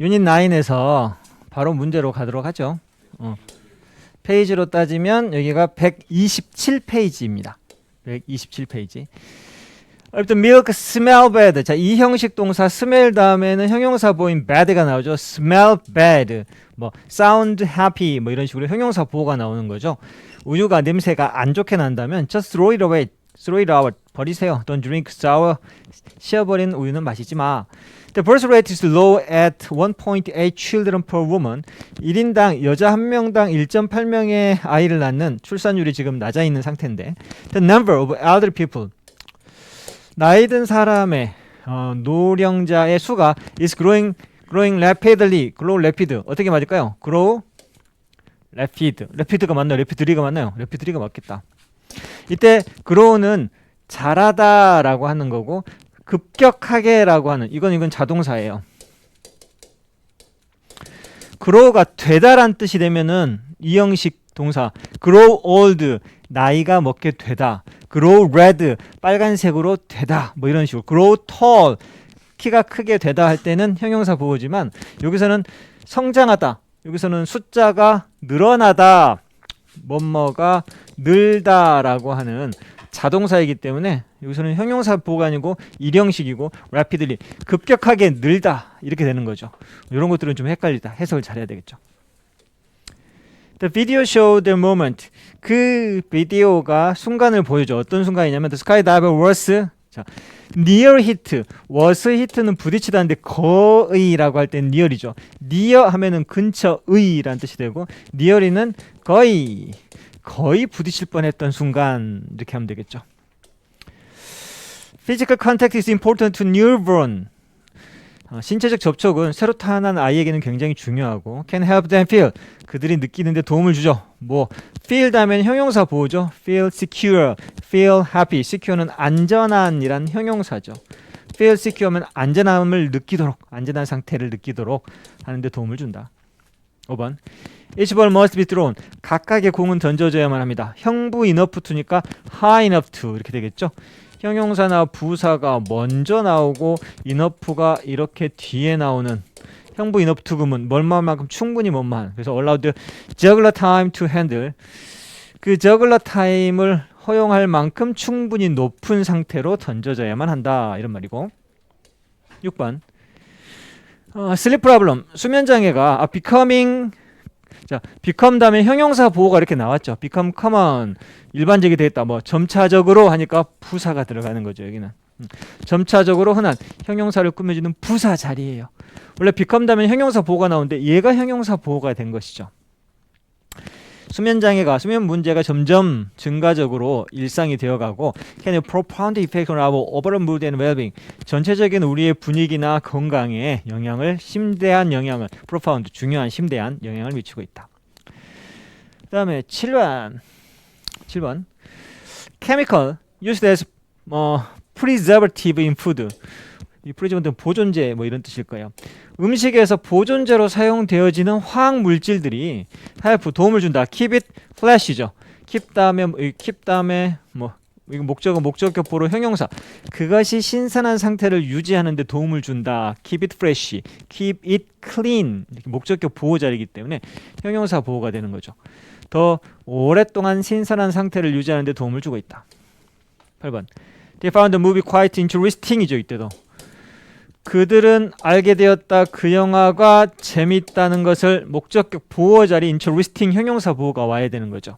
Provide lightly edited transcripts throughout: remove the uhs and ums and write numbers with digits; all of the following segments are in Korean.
유닛 9에서 바로 문제로 가도록 하죠. 페이지로 따지면 여기가 127페이지입니다. 127페이지. 일단 milk smell bad. 자, 이 형식 동사 smell 다음에는 형용사 보인 bad가 나오죠. smell bad. 뭐 sound happy 뭐 이런 식으로 형용사 보호가 나오는 거죠. 우유가 냄새가 안 좋게 난다면 just throw it away. throw it out. 버리세요. Don't drink sour. 씌어버린 우유는 마시지 마. The birth rate is low at 1.8 children per woman. 1인당 여자 1명당 1.8명의 아이를 낳는 출산율이 지금 낮아 있는 상태인데 The number of elderly people. 나이 든 사람의 노령자의 수가 is growing rapidly. grow rapid. 어떻게 맞을까요? grow rapid. rapid가 맞나요? rapidly가 맞나요? rapidly가 맞겠다. 이때 grow는 자라다라고 하는 거고 급격하게라고 하는 이건 자동사예요. grow가 되다란 뜻이 되면은 이 형식 동사 grow old 나이가 먹게 되다. grow red 빨간색으로 되다. 뭐 이런 식으로 grow tall 키가 크게 되다 할 때는 형용사 보호지만 여기서는 성장하다. 여기서는 숫자가 늘어나다. 뭐뭐가 늘다라고 하는 자동사이기 때문에 여기서는 형용사 보호가 아니고 일형식이고 rapidly 급격하게 늘다 이렇게 되는 거죠. 이런 것들은 좀 헷갈리다. 해석을 잘해야 되겠죠. The video showed the moment. 그 비디오가 순간을 보여줘. 어떤 순간이냐면 The skydiver was 자, near hit. was hit는 부딪히다는데 거의라고 할 땐 near이죠. near 하면은 근처의라는 뜻이 되고 near이는 거의 부딪힐 뻔했던 순간 이렇게 하면 되겠죠. Physical contact is important to newborn. 신체적 접촉은 새로 태어난 아이에게는 굉장히 중요하고 can help them feel. 그들이 느끼는데 도움을 주죠. 뭐 feel 다음엔 형용사 보호죠. feel secure, feel happy. secure는 안전한이란 형용사죠. feel secure면 안전함을 느끼도록, 안전한 상태를 느끼도록 하는데 도움을 준다. 5번 Each ball must be thrown. 각각의 공은 던져져야만 합니다. 형부 enough to니까 high enough to 이렇게 되겠죠. 형용사나 부사가 먼저 나오고 enough가 이렇게 뒤에 나오는 형부 enough to 그러면 뭘만큼 충분히 뭐만. 그래서 allow the juggler time to handle. 그 juggler time을 허용할 만큼 충분히 높은 상태로 던져져야만 한다. 이런 말이고. 6번 sleep problem. 수면 장애가 becoming 자, become 다음에 형용사 보호가 이렇게 나왔죠. become common. 일반적이 되겠다. 뭐 점차적으로 하니까 부사가 들어가는 거죠. 여기는. 점차적으로 흔한 형용사를 꾸며주는 부사 자리예요. 원래 become 다음에 형용사 보호가 나오는데 얘가 형용사 보호가 된 것이죠. 수면 문제가 점점 증가적으로 일상이 되어가고 can have profound effect on our overall mood and well-being. 전체적인 우리의 분위기나 건강에 심대한 영향을 profound, 중요한 심대한 영향을 미치고 있다. 그 다음에 7번 chemical used as preservative in food. 이 preservative 보존제 뭐 이런 뜻일 거예요. 음식에서 보존제로 사용되어지는 화학 물질들이 help 도움을 준다. keep it fresh이죠. keep 다음에 뭐 이거 목적격보로 형용사. 그것이 신선한 상태를 유지하는 데 도움을 준다. keep it fresh, keep it clean. 이렇게 목적격 보호 자리이기 때문에 형용사 보호가 되는 거죠. 더 오랫동안 신선한 상태를 유지하는 데 도움을 주고 있다. 8번 They found the movie quite interesting이죠. 이때도 그들은 알게 되었다. 그 영화가 재밌다는 것을 목적격 보호 자리 interesting 형용사 보호가 와야 되는 거죠.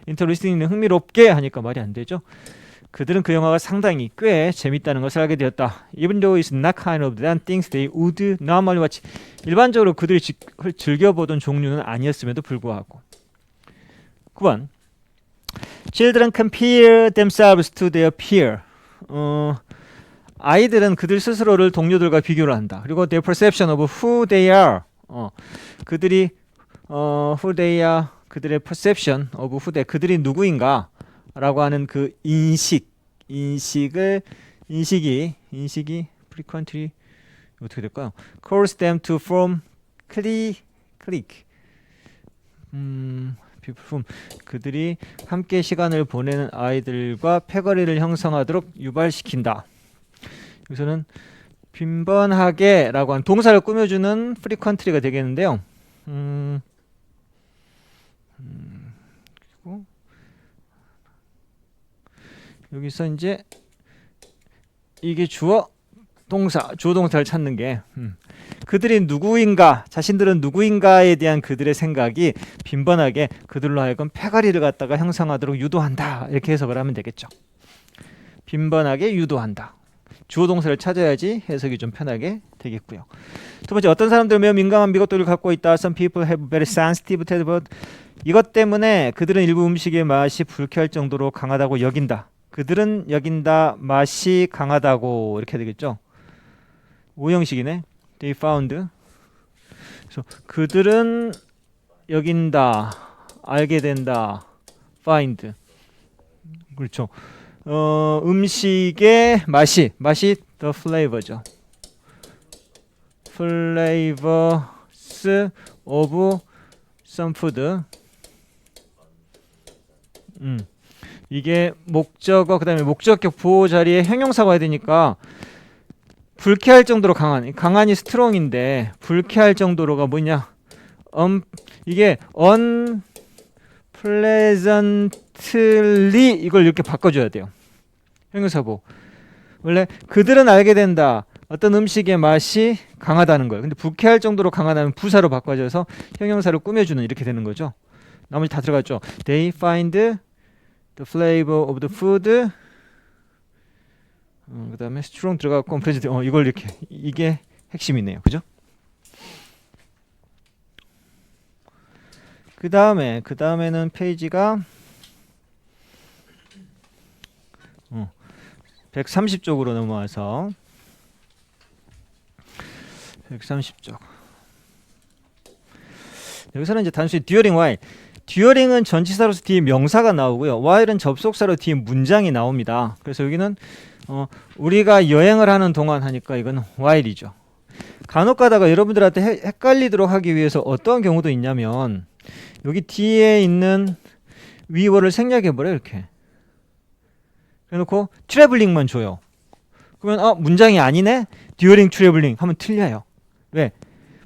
interesting은 흥미롭게 하니까 말이 안 되죠. 그들은 그 영화가 상당히 꽤 재밌다는 것을 알게 되었다. Even though it's not kind of than things they would normally watch. 일반적으로 그들이 즐겨보던 종류는 아니었음에도 불구하고. 9번 Children compare themselves to their peer. 아이들은 그들 스스로를 동료들과 비교를 한다. 그리고 their perception of who they are. 그들이 who they are. 그들의 perception of who they 그들이 누구인가 라고 하는 그 인식이 frequently 어떻게 될까요? cause them to form clique. 그들이 함께 시간을 보내는 아이들과 패거리를 형성하도록 유발시킨다. 여기서는 빈번하게라고 한 동사를 꾸며주는 frequently가 되겠는데요. 그리고 여기서 이제 이게 주어 동사, 주어 동사를 찾는 게 그들이 누구인가, 자신들은 누구인가에 대한 그들의 생각이 빈번하게 그들로 하여금 패거리를 갖다가 형성하도록 유도한다. 이렇게 해석을 하면 되겠죠. 빈번하게 유도한다. 주어 동사를 찾아야지 해석이 좀 편하게 되겠고요. 두 번째, 어떤 사람들은 매우 민감한 미각도를 갖고 있다. Some people have very sensitive taste bud. 이것 때문에 그들은 일부 음식의 맛이 불쾌할 정도로 강하다고 여긴다. 그들은 여긴다, 맛이 강하다고 이렇게 되겠죠. 오형식이네. They found. 그래서 그들은 여긴다, 알게 된다, find. 그렇죠. 음식의 맛이 the flavor죠. flavors of some food. 이게 목적어 그다음에 목적격 보호 자리에 형용사가 와야 되니까 불쾌할 정도로 강한이 스트롱인데 불쾌할 정도로가 뭐냐? 이게 unpleasantly 이걸 이렇게 바꿔줘야 돼요. 형용사보. 원래 그들은 알게 된다. 어떤 음식의 맛이 강하다는 거예요. 근데 불쾌할 정도로 강하다면 부사로 바꿔줘서 형용사를 꾸며주는 이렇게 되는 거죠. 나머지 다 들어갔죠. They find the flavor of the food. 그 다음에 strong 들어갔고 이걸 이렇게 이게 핵심이네요. 그죠? 그 다음에는 페이지가 130쪽으로 넘어와서 130쪽. 여기서는 이제 단순히 during while. during은 전치사로서 뒤에 명사가 나오고요. while은 접속사로 뒤에 문장이 나옵니다. 그래서 여기는 우리가 여행을 하는 동안 하니까 이건 while이죠. 간혹 가다가 여러분들한테 헷갈리도록 하기 위해서 어떤 경우도 있냐면 여기 뒤에 있는 위워를 생략해버려요. 이렇게 그래놓고 트래블링만 줘요. 그러면 문장이 아니네? during traveling 하면 틀려요. 왜?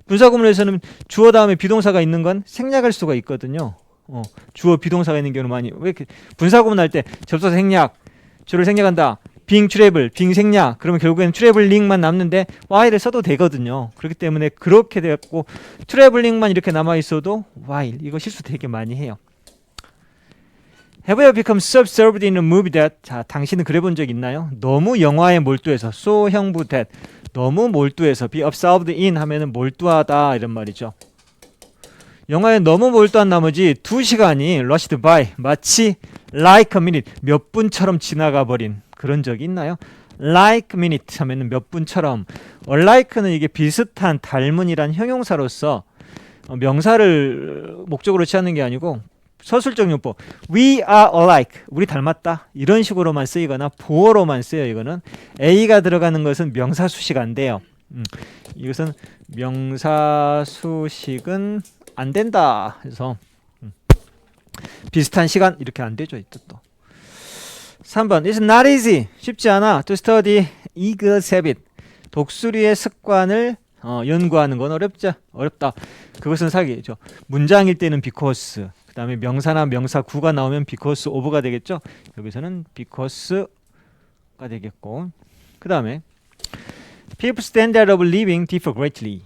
분사구문에서는 주어 다음에 비동사가 있는 건 생략할 수가 있거든요. 주어 비동사가 있는 경우는 많이 왜 이렇게 분사구문 할 때 접속사 생략, 주어를 생략한다. being travel, being 생략. 그러면 결국에는 traveling만 남는데 while을 써도 되거든요. 그렇기 때문에 그렇게 되었고 traveling만 이렇게 남아 있어도 while 이거 실수 되게 많이 해요. Have you become so absorbed in a movie that 자, 당신은 그래 본 적 있나요? 너무 영화에 몰두해서 so 형부 that 너무 몰두해서 be absorbed in 하면은 몰두하다 이런 말이죠. 영화에 너무 몰두한 나머지 2시간이 rushed by 마치 like a minute 몇 분처럼 지나가 버린 그런 적이 있나요? like minute 하면은 몇 분처럼 alike는 이게 비슷한 닮은이란 형용사로서 명사를 목적으로 취하는 게 아니고 서술적 용법 we are alike 우리 닮았다 이런 식으로만 쓰이거나 보어로만 쓰여요. 이거는 A가 들어가는 것은 명사수식 안 돼요. 이것은 명사수식은 안 된다 해서 비슷한 시간 이렇게 안 되죠. 이 뜻도. 3번 It's not easy 쉽지 않아 to study eagle's habit 독수리의 습관을 연구하는 건 어렵다. 그것은 사기죠. 문장일 때는 because 그 다음에 명사나 명사구가 나오면 because of가 되겠죠. 여기서는 because가 되겠고 그 다음에 People's standard of living differ greatly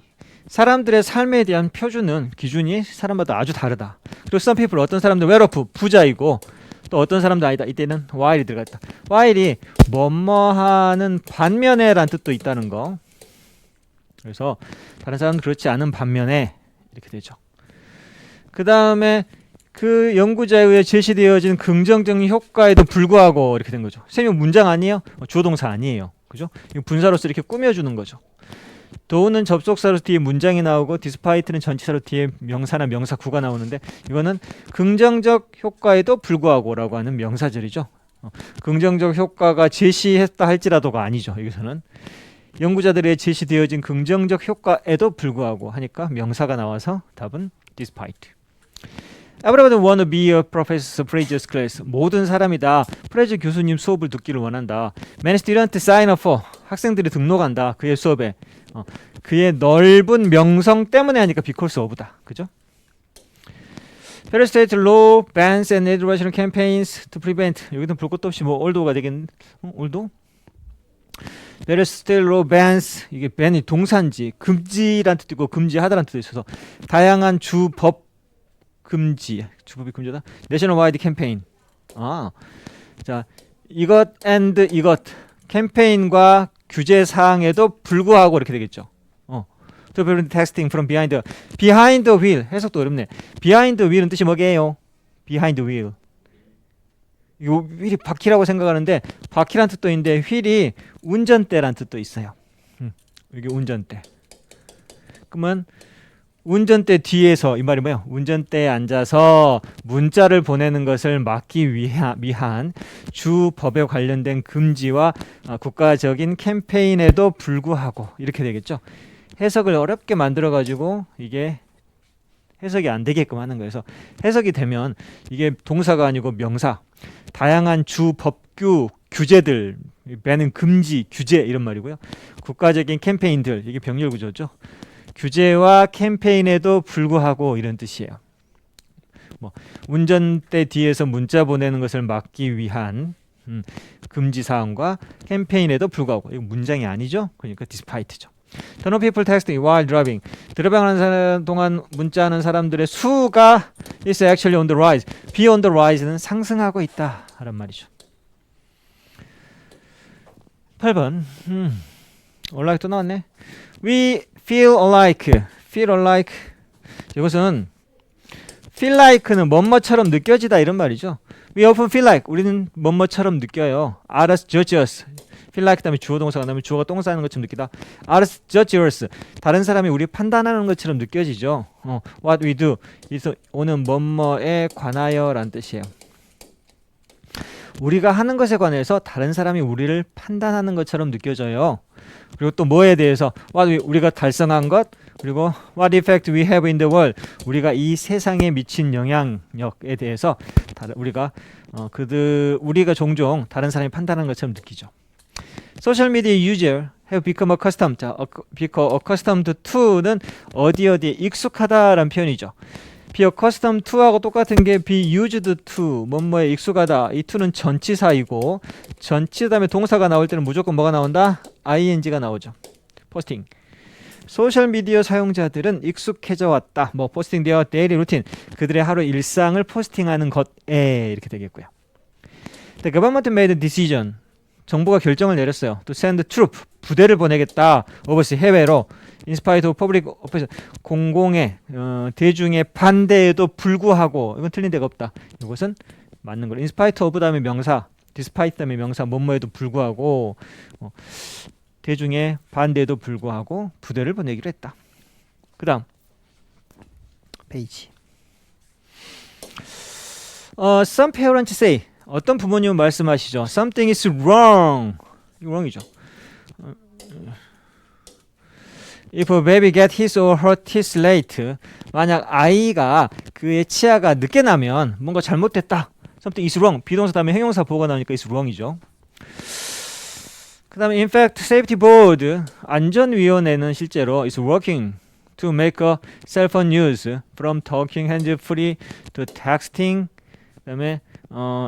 사람들의 삶에 대한 표준은 기준이 사람마다 아주 다르다. 그리고 some people 어떤 사람들 well-off 부자이고 또 어떤 사람도 아니다. 이때는 while이 들어갔다. while이 뭐뭐하는 반면에 라는 뜻도 있다는 거. 그래서 다른 사람은 그렇지 않은 반면에 이렇게 되죠. 그 다음에 그 연구자에 의해 제시되어진 긍정적인 효과에도 불구하고 이렇게 된 거죠. 선생님 문장 아니에요? 주어 동사 아니에요. 그죠? 이거 분사로서 이렇게 꾸며주는 거죠. 도우는 접속사로 뒤에 문장이 나오고 despite는 전치사로 뒤에 명사나 명사구가 나오는데 이거는 긍정적 효과에도 불구하고라고 하는 명사절이죠. 긍정적 효과가 제시했다 할지라도가 아니죠. 여기서는 연구자들에 제시되어진 긍정적 효과에도 불구하고 하니까 명사가 나와서 답은 despite. Everybody wanna be a professor Fraser's class. 모든 사람이 다 프레저 교수님 수업을 듣기를 원한다. Many students sign up for. 학생들이 등록한다. 그의 수업에. 그의 넓은 명성 때문에 하니까 because of다. 그죠? Federal state law bans and educational campaigns to prevent. 여기는 볼 것도 없이 뭐 올도가 되겠는데. 올도? Federal state law bans. 이게 ban이 동사인지 금지란 뜻도 있고 금지하다란 뜻도 있어서 다양한 주법 금지. 주법이 금지다. National wide campaign. 자, 이것 and 이것 캠페인과 규제 사항에도 불구하고 이렇게 되겠죠. To prevent texting from behind the wheel. 해석도 어렵네. behind the wheel은 뜻이 뭐게요? behind the wheel. 요 휠이 바퀴라고 생각하는데 바퀴란 뜻도 있는데 휠이 운전대란 뜻도 있어요. 이게 운전대. 그러면 운전대 뒤에서 이 말이 뭐예요? 운전대에 앉아서 문자를 보내는 것을 막기 위한 주법에 관련된 금지와 국가적인 캠페인에도 불구하고 이렇게 되겠죠. 해석을 어렵게 만들어 가지고 이게 해석이 안 되게끔 하는 거예요. 그래서 해석이 되면 이게 동사가 아니고 명사, 다양한 주법규 규제들, 배는 금지, 규제 이런 말이고요. 국가적인 캠페인들, 이게 병렬 구조죠. 규제와 캠페인에도 불구하고 이런 뜻이에요. 뭐 운전대 뒤에서 문자 보내는 것을 막기 위한 금지 사항과 캠페인에도 불구하고. 이거 문장이 아니죠. 그러니까 despite죠. Ton of people texting while driving. 드라이브하는 동안 문자하는 사람들의 수가 is actually on the rise. be on the rise는 상승하고 있다 라는 말이죠. 8번. alike 또 나왔네. We feel alike. feel alike. 이것은 feel like는 뭐뭐처럼 느껴지다 이런 말이죠. We often feel like. 우리는 뭐뭐처럼 느껴요. others judge us. feel like 다음에 주어 동사가 나오면 주어가 똥 싸는 것처럼 느끼다. others judge us. 다른 사람이 우리 판단하는 것처럼 느껴지죠. what we do. 그래서 오는 뭐뭐에 관하여 라는 뜻이에요. 우리가 하는 것에 관해서 다른 사람이 우리를 판단하는 것처럼 느껴져요. 그리고 또 뭐에 대해서 우리가 달성한 것, 그리고 what effect we have in the world. 우리가 이 세상에 미친 영향력에 대해서 우리가 종종 다른 사람이 판단하는 것처럼 느끼죠. Social media user have become accustomed. 자, become accustomed to는 어디에 익숙하다라는 표현이죠. be accustomed to하고 똑같은 게 be used to, 뭐뭐에 익숙하다. 이 to는 전치사이고 전치 다음에 동사가 나올 때는 무조건 뭐가 나온다? ing가 나오죠. 포스팅. 소셜미디어 사용자들은 익숙해져 왔다. 뭐 포스팅 their daily routine. 그들의 하루 일상을 포스팅하는 것에 이렇게 되겠고요. The government made a decision. 정부가 결정을 내렸어요. To send troop. 부대를 보내겠다. overseas 해외로. In spite of public opposition. 공공의 대중의 반대에도 불구하고. 이건 틀린 데가 없다. 이것은 맞는 거예요. In spite of 다음에 명사. despite 다음에 명사. 뭐뭐에도 불구하고. 대중의 반대에도 불구하고 부대를 보내기로 했다. 그 다음 페이지. Some parents say. 어떤 부모님은 말씀하시죠. Something is wrong. wrong이죠. If a baby get his or her teeth late. 만약 아이가 그의 치아가 늦게 나면 뭔가 잘못됐다. Something is wrong. 비동사 다음에 형용사 보호가 나오니까 is wrong이죠. 그 다음에 in fact safety board 안전위원회는 실제로 is working to make a cell phone use from talking hands free to texting. 그 다음에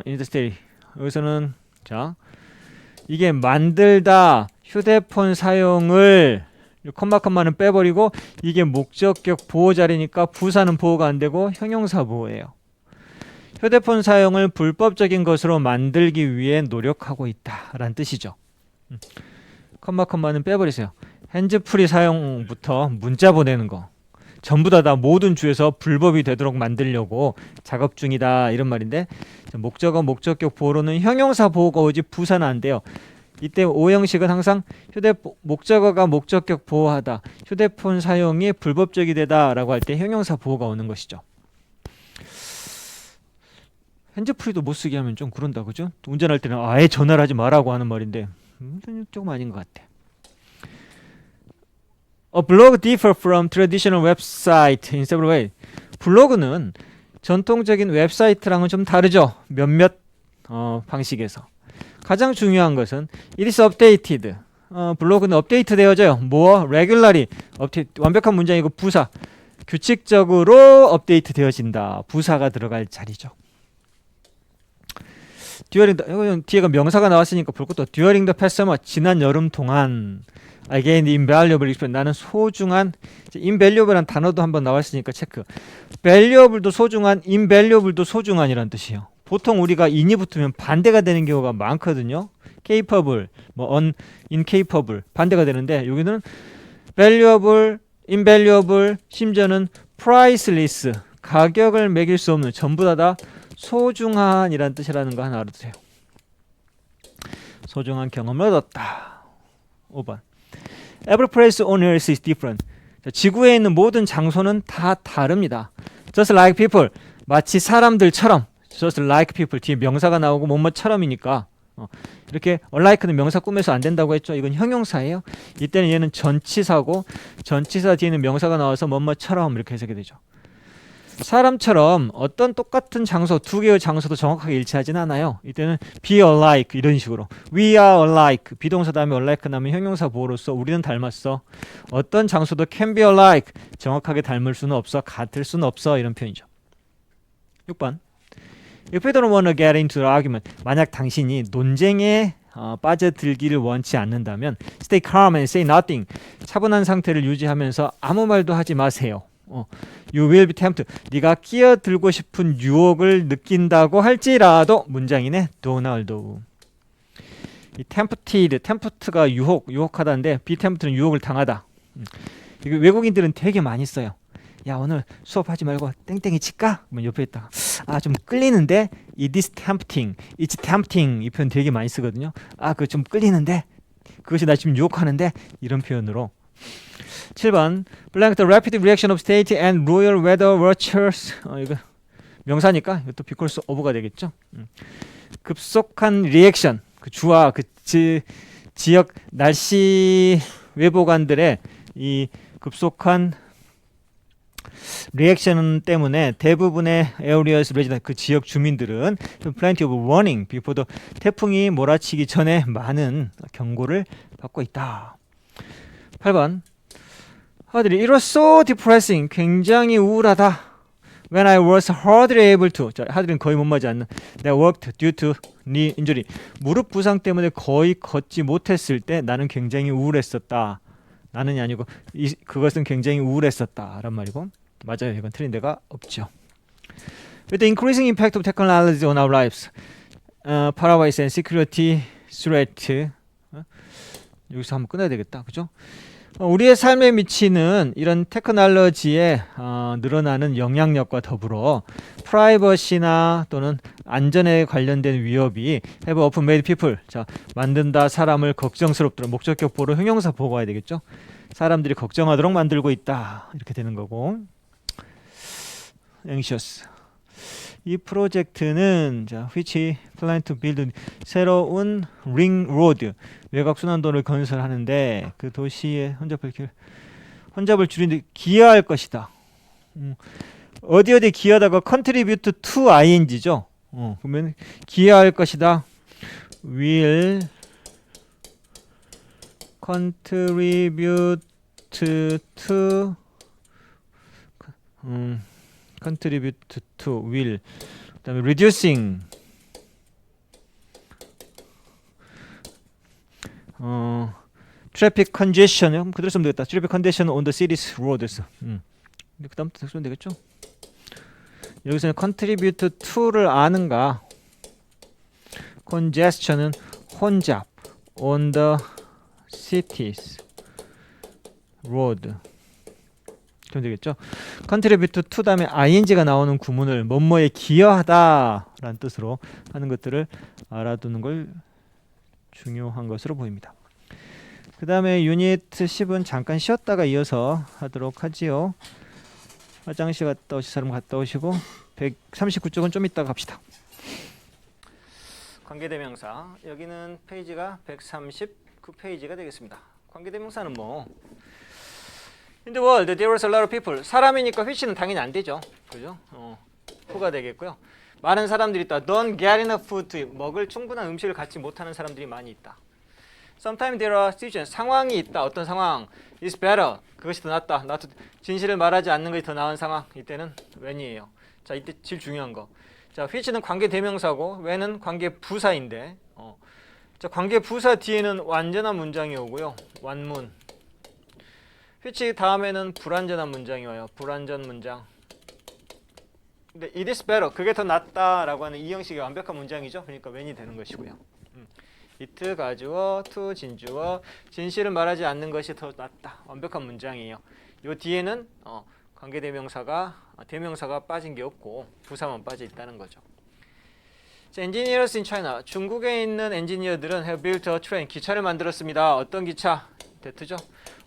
in the state. 여기서는 자 이게 만들다 휴대폰 사용을 컴마는 빼버리고 이게 목적격 보호 자리니까 부사는 보호가 안 되고 형용사 보호예요. 휴대폰 사용을 불법적인 것으로 만들기 위해 노력하고 있다라는 뜻이죠. 컴마는 빼버리세요. 핸즈프리 사용부터 문자 보내는 거 전부 다 모든 주에서 불법이 되도록 만들려고 작업 중이다 이런 말인데 목적어 목적격 보호로는 형용사 보호가 오지 부사는 안 돼요. 이때 오형식은 항상 목적어가 목적격 보호하다 휴대폰 사용이 불법적이 되다 라고 할 때 형용사 보호가 오는 것이죠. 핸즈프리도 못 쓰게 하면 좀 그런다 그죠? 운전할 때는 아예 전화를 하지 말라고 하는 말인데 조금 아닌 것 같아. A blog differ from traditional website in several ways. 블로그는 전통적인 웹사이트랑은 좀 다르죠. 몇몇 방식에서. 가장 중요한 것은 it is updated. 블로그는 업데이트 되어져요. 뭐 regularly 업데이트, 완벽한 문장이고 부사 규칙적으로 업데이트 되어진다. 부사가 들어갈 자리죠. during 뒤에가 명사가 나왔으니까 볼 것도 during the past summer 지난 여름 동안 I gained invaluable experience. 나는 소중한 invaluable란 단어도 한번 나왔으니까 체크. valuable도 소중한, invaluable도 소중한이란 뜻이에요. 보통 우리가 in이 붙으면 반대가 되는 경우가 많거든요. capable, 뭐 incapable 반대가 되는데 여기는 valuable, invaluable, 심지어는 priceless 가격을 매길 수 없는 전부 다 소중한이란 뜻이라는 거 하나 알아두세요. 소중한 경험을 얻었다. 5번. Every place on earth is different. 지구에 있는 모든 장소는 다 다릅니다. Just like people. 마치 사람들처럼. Just like people. 뒤에 명사가 나오고 뭐뭐처럼이니까 이렇게 unlike는 명사 꾸며서 안 된다고 했죠. 이건 형용사예요. 이때는 얘는 전치사고 전치사 뒤에는 명사가 나와서 뭐뭐처럼 이렇게 해석이 되죠. 사람처럼 어떤 똑같은 장소, 두 개의 장소도 정확하게 일치하진 않아요. 이때는 be alike 이런 식으로 we are alike 비동사 다음에 alike 나면 형용사 보호로서 우리는 닮았어. 어떤 장소도 can be alike 정확하게 닮을 수는 없어. 같을 수는 없어. 이런 표현이죠. 6번 If you don't want to get into the argument 만약 당신이 논쟁에 빠져들기를 원치 않는다면 stay calm and say nothing 차분한 상태를 유지하면서 아무 말도 하지 마세요. You will be tempted. 네가 끼어들고 싶은 유혹을 느낀다고 할지라도 문장이네. do나 although. 이 tempt가 유혹하다인데 be tempt는 유혹을 당하다. 이거 외국인들은 되게 많이 써요. 야 오늘 수업하지 말고 땡땡이 칠까? 그러면 옆에 있다가 좀 끌리는데 it is tempting, it's tempting 이 표현 되게 많이 쓰거든요. 그거 좀 끌리는데 그것이 나 지금 유혹하는데 이런 표현으로 7번 blank the rapid reaction of state and royal weather watchers 이거 명사니까 이것도 because of가 되겠죠. 급속한 리액션 그 주와 그 지역 날씨 외보관들의 이 급속한 리액션 때문에 대부분의 areas resident 그 지역 주민들은 plenty of warning before the 태풍이 몰아치기 전에 많은 경고를 받고 있다. 8번 하드리 it was so depressing 굉장히 우울하다. When I was hardly able to 하드리는 거의 못 맞지 않는 내가 worked due to knee injury 무릎 부상 때문에 거의 걷지 못했을 때 나는 굉장히 우울했었다. 나는이 아니고 그것은 굉장히 우울했었다 란 말이고 맞아요. 이건 틀린 데가 없죠. With the increasing impact of technology on our lives privacy and security threat 여기서 한번 끊어야 되겠다. 그죠? 우리의 삶에 미치는 이런 테크놀로지의 늘어나는 영향력과 더불어 프라이버시나 또는 안전에 관련된 위협이 have often made people 만든다 사람을 걱정스럽도록 목적격 보로 형용사 보고 가야 되겠죠. 사람들이 걱정하도록 만들고 있다 이렇게 되는 거고 anxious 이 프로젝트는 which plan to build 새로운 ring road 외곽 순환도를 건설하는데 그 도시의 혼잡을 줄이는데 기여할 것이다. 어디 기여하다가 contribute to ing죠. 그러면 기여할 것이다. will contribute to contribute to will 그다음에 reducing traffic congestion 그대로 쓰면 되겠다. traffic congestion on the city's roads. 그다음부터 쓰면 되겠죠. 여기서는 contribute to를 아는가? congestion은 혼잡 on the city's road. 그럼 되겠죠. contribute to 다음에 ing가 나오는 구문을 뭐뭐에 기여하다 라는 뜻으로 하는 것들을 알아두는 걸 중요한 것으로 보입니다. 그 다음에 유닛 10은 잠깐 쉬었다가 이어서 하도록 하지요. 화장실 갔다 오실 사람 갔다 오시고 139쪽은 좀 이따가 갑시다. 관계대명사 여기는 페이지가 139페이지가 되겠습니다. 관계대명사는 뭐 In the world there was a lot of people 사람이니까 which는 당연히 안 되죠. 그죠? who가 되겠고요. 많은 사람들이 있다. Don't get enough food to eat. 먹을 충분한 음식을 갖지 못하는 사람들이 많이 있다. Sometimes there are situations. 상황이 있다. 어떤 상황? It's better. 그것이 더 낫다. 진실을 말하지 않는 것이 더 나은 상황. 이때는 when이에요. 자, 이때 제일 중요한 거. 자, which는 관계 대명사고 when은 관계 부사인데 자, 관계 부사 뒤에는 완전한 문장이 오고요. 완문. which 다음에는 불완전한 문장이 와요. 불완전 문장. 근데 it is better. 그게 더 낫다라고 하는 이 형식의 완벽한 문장이죠. 그러니까 when이 되는 것이고요. it 가주어, to 진주어, 진실을 말하지 않는 것이 더 낫다. 완벽한 문장이에요. 요 뒤에는 대명사가 빠진 게 없고 부사만 빠져 있다는 거죠. 자, engineers in China. 중국에 있는 엔지니어들은 have built a train. 기차를 만들었습니다. 어떤 기차? 대트죠.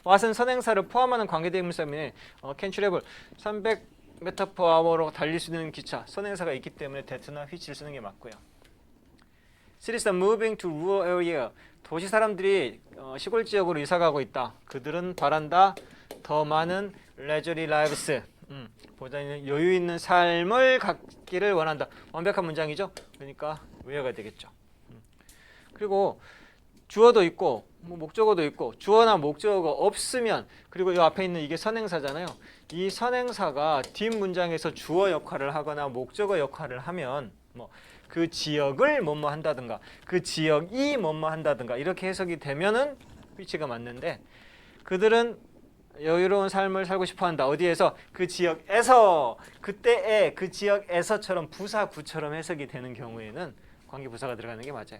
what은 선행사를 포함하는 관계대명사면 can travel 300m/h로 달릴 수 있는 기차. 선행사가 있기 때문에 대트나 which를 쓰는 게 맞고요. Cities are moving to rural area. 도시 사람들이 시골 지역으로 이사 가고 있다. 그들은 바란다. 더 많은 leisure lives. 보다는 여유 있는 삶을 갖기를 원한다. 완벽한 문장이죠. 그러니까 where가 되겠죠. 그리고 주어도 있고 목적어도 있고 주어나 목적어가 없으면 그리고 이 앞에 있는 이게 선행사잖아요. 이 선행사가 뒷문장에서 주어 역할을 하거나 목적어 역할을 하면 그 지역을 뭐뭐 한다든가 그 지역이 뭐뭐 한다든가 이렇게 해석이 되면은 which가 맞는데 그들은 여유로운 삶을 살고 싶어 한다. 어디에서? 그 지역에서. 그때의 그 지역에서처럼 부사 구처럼 해석이 되는 경우에는 관계부사가 들어가는 게 맞아요.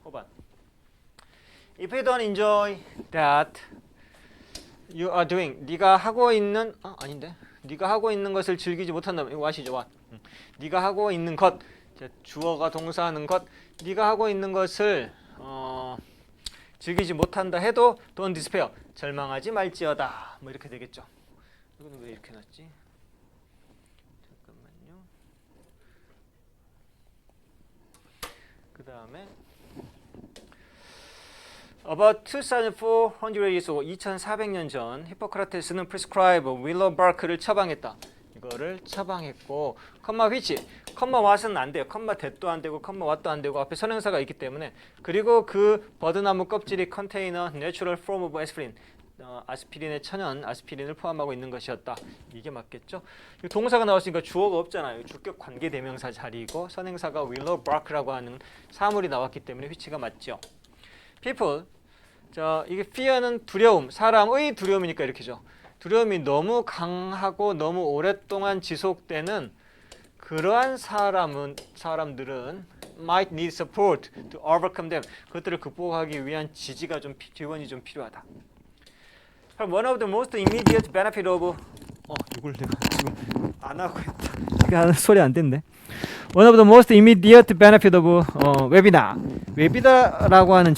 5번. If you don't enjoy that you are doing. 네가 하고 있는 네가 하고 있는 것을 즐기지 못한다면 이거 아시죠? what? 네가 하고 있는 것. 주어가 동사하는 것. 네가 하고 있는 것을 즐기지 못한다 해도 don't despair. 절망하지 말지어다. 뭐 이렇게 되겠죠. 이거는 왜 이렇게 놨지? 잠깐만요. 그 다음에 About 2,400 years ago, 2,400년 전 히포크라테스는 prescribe willow bark를 처방했다. 이거를 처방했고 컴마 which, 컴마 what은 안 돼요. 컴마 that도 안 되고 컴마 what도 안 되고 앞에 선행사가 있기 때문에 그리고 그 버드나무 껍질이 contain a natural form of aspirin, 아스피린의 천연 아스피린을 포함하고 있는 것이었다. 이게 맞겠죠? 동사가 나왔으니까 주어가 없잖아요. 주격 관계 대명사 자리이고 선행사가 willow bark라고 하는 사물이 나왔기 때문에 which가 맞죠. people, 자 이게 fear는 두려움, 사람의 두려움이니까 이렇게죠. 두려움이 너무 강하고 너무 오랫동안 지속되는 그러한 사람들은 might need support to overcome them. 그것들을 극복하기 위한 지원이 좀 필요하다. 그럼 one of the most immediate benefit of 이걸 내가 지금 안 하고 했다. 이게 소리 안 됐네. One of the most immediate benefit of 웨비나. 웨비나라고 하는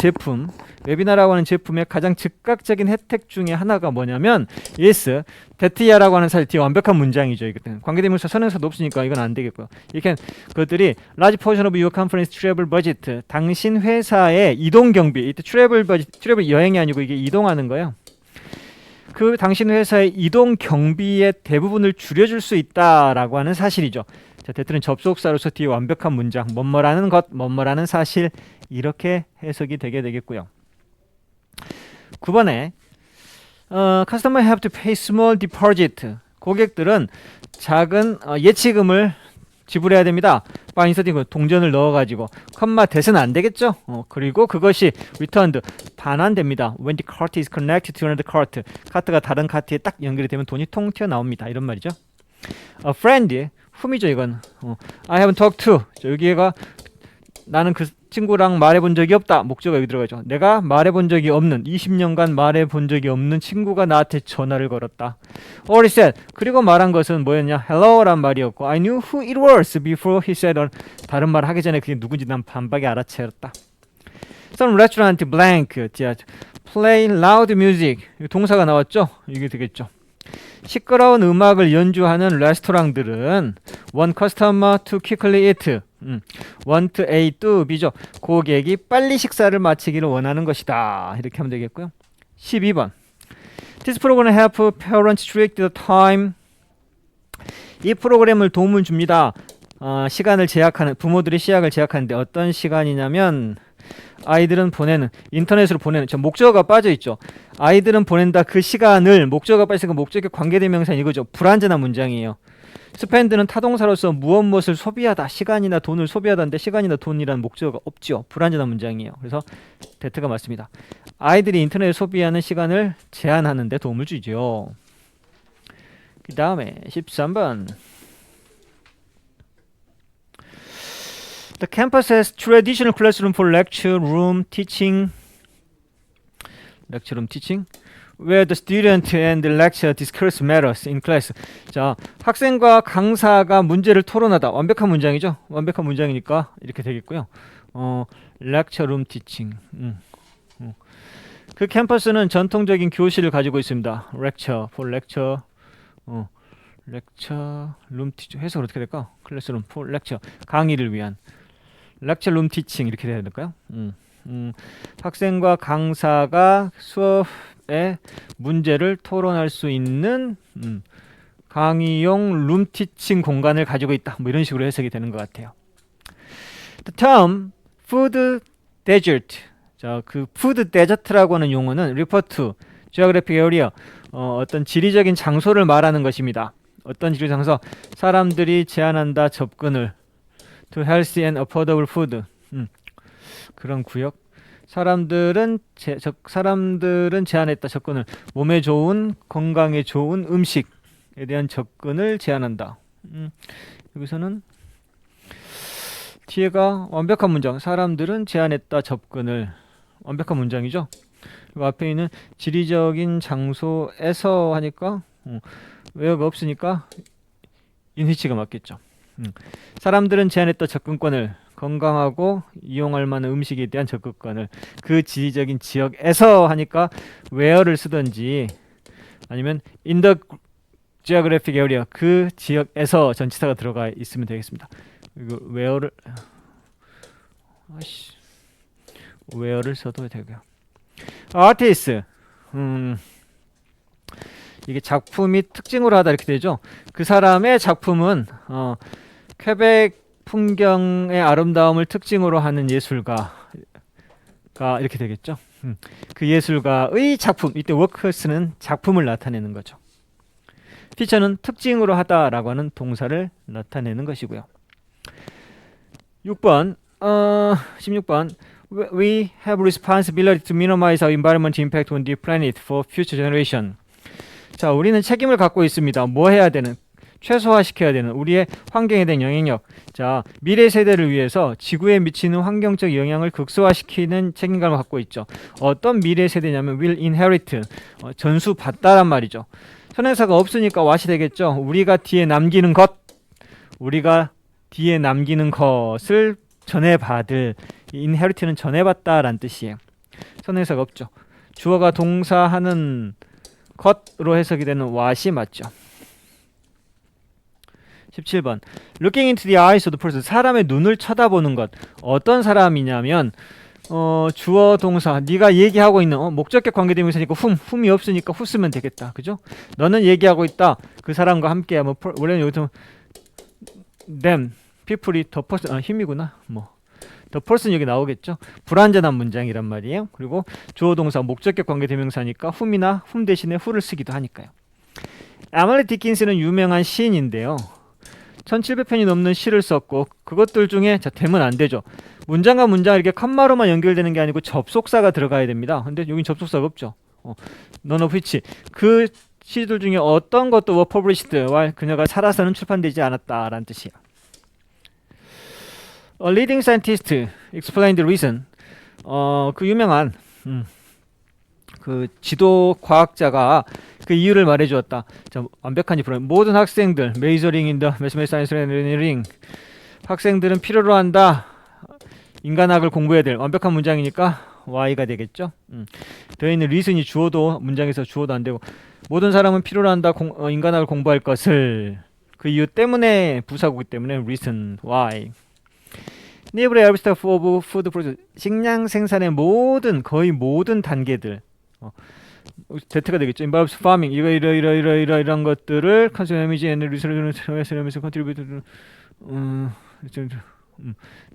제품의 가장 즉각적인 혜택 중에 하나가 뭐냐면 yes, that야라고 하는 사실 뒤에 완벽한 문장이죠. 이것은 관계대명사 선행사도 없으니까 이건 안 되겠고요. 이렇게 그것들이 large portion of your company's travel budget, 당신 회사의 이동 경비. 이때 travel budget, travel 여행이 아니고 이게 이동하는 거예요. 그 당신 회사의 이동 경비의 대부분을 줄여줄 수 있다라고 하는 사실이죠. 자, that는 접속사로서 뒤에 완벽한 문장, 뭐뭐라는 것, 뭐뭐라는 사실 이렇게 해석이 되게 되겠고요. 9번에 Customer have to pay small deposit. 고객들은 작은 예치금을 지불해야 됩니다. by inserting 동전을 넣어가지고 컴마 that은 안 되겠죠. 그리고 그것이 returned 반환됩니다. When the cart is connected to another cart. 카트가 다른 카트에 딱 연결이 되면 돈이 통 튀어나옵니다. 이런 말이죠. A friend, whom이죠 이건. I haven't talked to. 여기가 나는 그 친구랑 말해본 적이 없다. 목적어 여기 들어가죠. 내가 말해본 적이 없는 20년간 말해본 적이 없는 친구가 나한테 전화를 걸었다. Or he said. 그리고 말한 것은 뭐였냐? Hello란 말이었고 I knew who it was before he said. 다른 말 하기 전에 그게 누군지 난 반박에 알아채었다. Some restaurant blank. Play loud music. 동사가 나왔죠? 이게 되겠죠. 시끄러운 음악을 연주하는 레스토랑들은 want customer to quickly eat. want A to B죠. 고객이 빨리 식사를 마치기를 원하는 것이다. 이렇게 하면 되겠고요. 12번. This program help parents trick the time. 이 프로그램을 도움을 줍니다. 시간을 제약하는 부모들이 시약을 제약하는데 어떤 시간이냐면 아이들은 보내는 인터넷으로 보내는 저 목적어가 빠져 있죠. 아이들은 보낸다 그 시간을 목적어가 빠져 있으니까 목적격 관계대명사 이거죠. 불완전한 문장이에요. 스펜드는 타동사로서 무엇을 소비하다 시간이나 돈을 소비하다인데 시간이나 돈이라는 목적어가 없죠. 불완전한 문장이에요. 그래서 대트가 맞습니다. 아이들이 인터넷을 소비하는 시간을 제한하는 데 도움을 주죠. 그 다음에 13번 The campus has traditional classroom for lecture room teaching where the student and the lecturer discuss matters in class. 자, 학생과 강사가 문제를 토론하다. 완벽한 문장이죠. 완벽한 문장이니까 이렇게 되겠고요. lecture room teaching. 그 캠퍼스는 전통적인 교실을 가지고 있습니다. lecture for lecture. lecture room teaching. 해석을 어떻게 될까? classroom for lecture. 강의를 위한. lecture room teaching 이렇게 돼야 될까요? 학생과 강사가 수업에 문제를 토론할 수 있는 강의용 룸 티칭 공간을 가지고 있다. 뭐 이런 식으로 해석이 되는 것 같아요. The term food desert. 자, 그 food desert라고 하는 용어는 refer to geographic area. 어떤 지리적인 장소를 말하는 것입니다. 어떤 지리 장소? 사람들이 제한한다 접근을 to healthy and affordable food. 그런 구역. 사람들은 제한했다 접근을 몸에 좋은 건강에 좋은 음식에 대한 접근을 제한한다. 여기서는 뒤에가 완벽한 문장. 사람들은 제한했다 접근을 완벽한 문장이죠. 그리고 앞에 있는 지리적인 장소에서 하니까 외어가 없으니까 인휘치가 맞겠죠. 사람들은 제한했다 접근권을 건강하고 이용할 만한 음식에 대한 접근권을 그 지리적인 지역에서 하니까 where를 쓰든지 아니면 in the geographic area 그 지역에서 전치사가 들어가 있으면 되겠습니다. 이거 where를 써도 되고요. artist 이게 작품이 특징으로 하다 이렇게 되죠. 그 사람의 작품은 퀘벡 풍경의 아름다움을 특징으로 하는 예술가가 이렇게 되겠죠. 그 예술가의 작품, 이때 워크스는 작품을 나타내는 거죠. 피처는 특징으로 하다라고 하는 동사를 나타내는 것이고요. 16번 We have responsibility to minimize our environment impact on the planet for future generation. 자, 우리는 책임을 갖고 있습니다. 뭐 해야 되는? 최소화시켜야 되는 우리의 환경에 대한 영향력. 자, 미래 세대를 위해서 지구에 미치는 환경적 영향을 극소화시키는 책임감을 갖고 있죠. 어떤 미래 세대냐면 will inherit, 전수받다란 말이죠. 선행사가 없으니까 what이 되겠죠. 우리가 뒤에 남기는 것을 전해받을. inherit는 전해받다란 뜻이에요. 선행사가 없죠. 주어가 동사하는 것으로 해석이 되는 what이 맞죠. 17번 Looking into the eyes of the person. 사람의 눈을 쳐다보는 것. 어떤 사람이냐면 주어 동사 네가 얘기하고 있는 목적격 관계대명사니까 whom이 없으니까 who 쓰면 되겠다. 그죠? 너는 얘기하고 있다. 그 사람과 함께 원래는 여기서 them, people이 the person 힘이구나. the person 여기 나오겠죠. 불완전한 문장이란 말이에요. 그리고 주어 동사 목적격 관계대명사니까 whom이나 whom 대신에 who를 쓰기도 하니까요. 에밀리 디킨스는 유명한 시인인데요. 1700편이 넘는 시를 썼고 그것들 중에 되면 안 되죠. 문장과 문장 이렇게 컴마로만 연결되는 게 아니고 접속사가 들어가야 됩니다. 근데 여긴 접속사가 없죠. none of which. 그 시들 중에 어떤 것도 were published while 그녀가 살아서는 출판되지 않았다라는 뜻이에요. A leading scientist explained the reason. 그 유명한 그 지도 과학자가 그 이유를 말해주었다. 자, 완벽한 이프로 모든 학생들 majoring in the mathematics, science, and engineering. 학생들은 필요로 한다. 인간학을 공부해야 될 완벽한 문장이니까 Y가 되겠죠. 되어 있는 reason이 주어도 문장에서 주어도 안 되고 모든 사람은 필요로 한다. 인간학을 공부할 것을 그 이유 때문에 부사구기 때문에 reason Y. Nearly every step of food process. 식량 생산의 거의 모든 단계들. 대트가 되겠죠. involves farming 이런 것들을 consume energy and resources contribute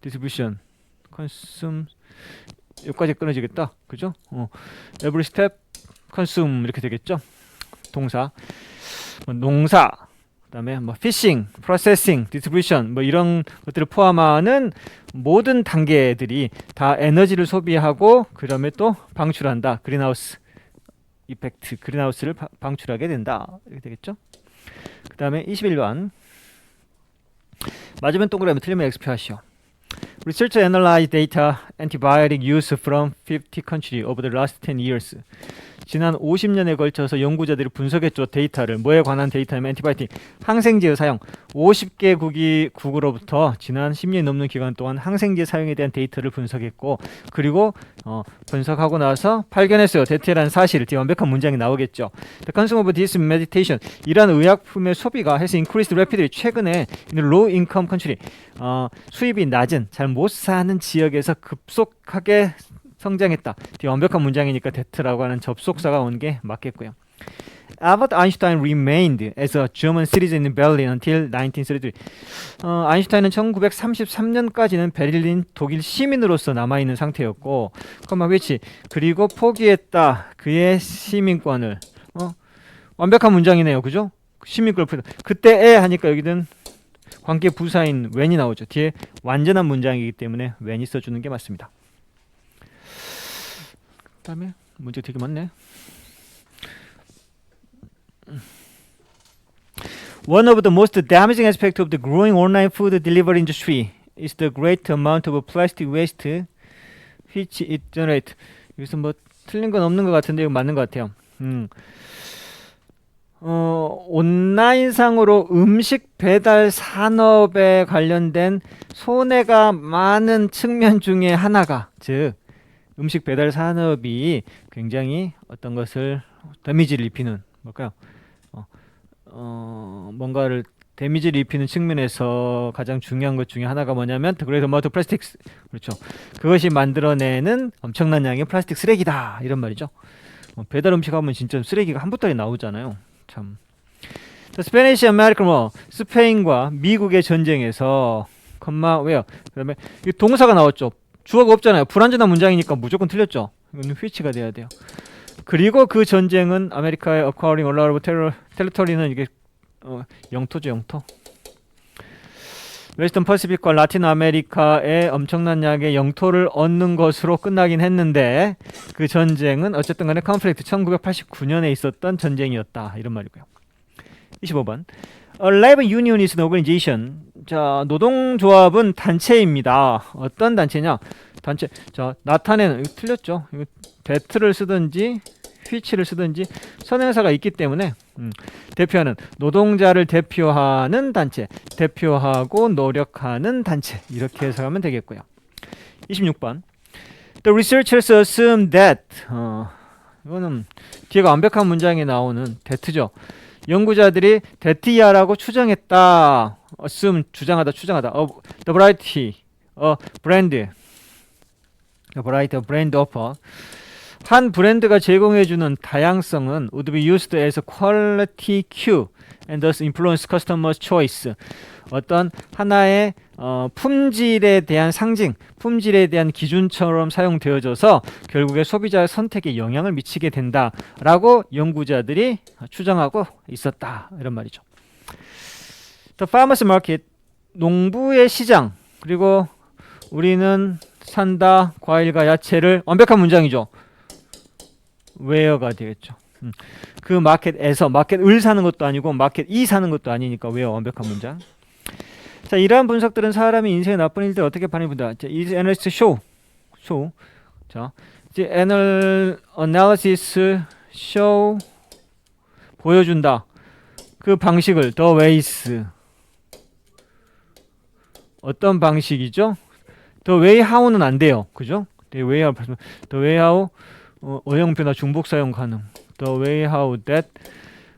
distribution consume 여기까지 끊어지겠다. 그죠? every step consume 이렇게 되겠죠. 동사 농사 그다음에 뭐 fishing, processing, distribution 뭐 이런 것들을 포함하는 모든 단계들이 다 에너지를 소비하고 그다음에 또 방출한다. 그린하우스 이펙트, 그린하우스를 방출하게 된다. 이렇게 되겠죠. 그다음에 21번 맞으면 동그라미 틀리면 X 표하시오. Researchers analyzed data antibiotic use from 50 countries over the last 10 years. 지난 50년에 걸쳐서 연구자들이 분석했죠. 데이터를. 뭐에 관한 데이터냐면 엔티바이오틱, 항생제의 사용. 50개국으로부터 지난 10년이 넘는 기간 동안 항생제 사용에 대한 데이터를 분석했고 그리고 분석하고 나서 발견했어요. 데이터라는 사실. 뒤에 완벽한 문장이 나오겠죠. The consume of this medication. 이러한 의약품의 소비가 has increased rapidly. 최근에 low income country. 수입이 낮은, 잘 못 사는 지역에서 급속하게 성장했다. 뒤에 완벽한 문장이니까 데트라고 하는 접속사가 온 게 맞겠고요. Albert Einstein remained as a German citizen in Berlin until 1933. 아인슈타인은 1933년까지는 베를린 독일 시민으로서 남아있는 상태였고, which 그리고 포기했다. 그의 시민권을. 완벽한 문장이네요. 그죠? 시민권을 포기했다. 그때에 하니까 여기는 관계 부사인 when이 나오죠. 뒤에 완전한 문장이기 때문에 when이 써주는 게 맞습니다. 그 다음에 문제 되게 많네. One of the most damaging aspects of the growing online food delivery industry is the great amount of plastic waste which it generates. 여기서 뭐 틀린 건 없는 것 같은데 이거 맞는 것 같아요. 온라인상으로 음식 배달 산업에 관련된 손해가 많은 측면 중에 하나가, 즉 음식 배달 산업이 굉장히 어떤 것을 데미지를 입히는 뭘까요? 뭔가를 데미지를 입히는 측면에서 가장 중요한 것 중에 하나가 뭐냐면 그래서 뭐또 플라스틱, 그렇죠. 그것이 만들어내는 엄청난 양의 플라스틱 쓰레기다 이런 말이죠. 배달 음식 하면 진짜 쓰레기가 한 보따리 나오잖아요. 참. 스페니시 아메리칸 워, 스페인과 미국의 전쟁에서 왜요? 그다음에 이 동사가 나왔죠. 주어가 없잖아요. 불완전한 문장이니까 무조건 틀렸죠. 이거는 which가 돼야 돼요. 그리고 그 전쟁은 아메리카의 acquiring a lot of territory는 이게 영토죠, 영토. 웨스턴 퍼시픽과 라틴 아메리카의 엄청난 양의 영토를 얻는 것으로 끝나긴 했는데 그 전쟁은 어쨌든 간에 컨플릭트 1989년에 있었던 전쟁이었다. 이런 말이고요. 25번. A labor union is an organization. 자, 노동조합은 단체입니다. 어떤 단체냐? 단체. 자, 나타내는, 이거 틀렸죠? 이거 that를 쓰든지 which를 쓰든지 선행사가 있기 때문에 대표하는, 노동자를 대표하는 단체, 대표하고 노력하는 단체, 이렇게 해석하면 되겠고요. 26번. The researchers assume that. 이거는 뒤에가 완벽한 문장에 나오는 that죠. 연구자들이 that이야라고 추정했다. assume 주장하다, 추정하다. The variety, brand, the variety of brand offer. 한 브랜드가 제공해주는 다양성은 would be used as a quality cue and thus influence customers' choice. 어떤 하나의 품질에 대한 상징, 품질에 대한 기준처럼 사용되어져서 결국에 소비자의 선택에 영향을 미치게 된다라고 연구자들이 추정하고 있었다. 이런 말이죠. The farmers market, 농부의 시장. 그리고 우리는 산다 과일과 야채를, 완벽한 문장이죠. where가 되겠죠. 그 마켓에서, 마켓을 사는 것도 아니고 마켓이 사는 것도 아니니까 where 완벽한 문장. 자, 이러한 분석들은 사람이 인생의 나쁜 일들 어떻게 반응한다. 자, 이 analysis show. 자, 이제 analysis show 보여준다. 그 방식을 the ways. 어떤 방식이죠? the way how는 안 돼요. 그죠? the way how 어형 변화 중복 사용 가능. The way how that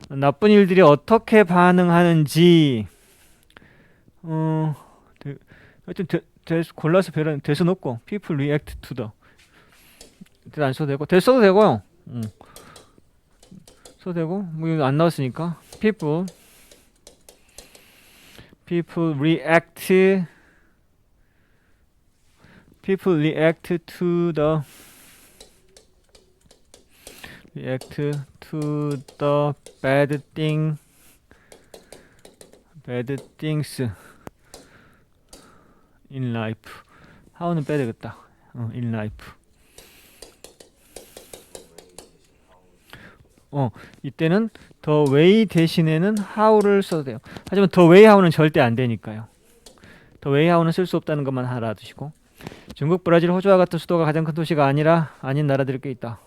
나쁜 일들이 어떻게 반응하는지 하여튼 골라서 배는 대수 넣고 people react to the 안 써도 되고 대 써도 되고요. 써도 되고 뭐 이거 안 나왔으니까 people react to the bad things in life. how는 빼야 되겠다. in life. 이때는 the way 대신에는 how를 써도 돼요. 하지만 the way how는 절대 안 되니까요. the way how는 쓸 수 없다는 것만 알아두시고, 중국, 브라질, 호주와 같은 수도가 가장 큰 도시가 아닌 나라들이 꽤 있다.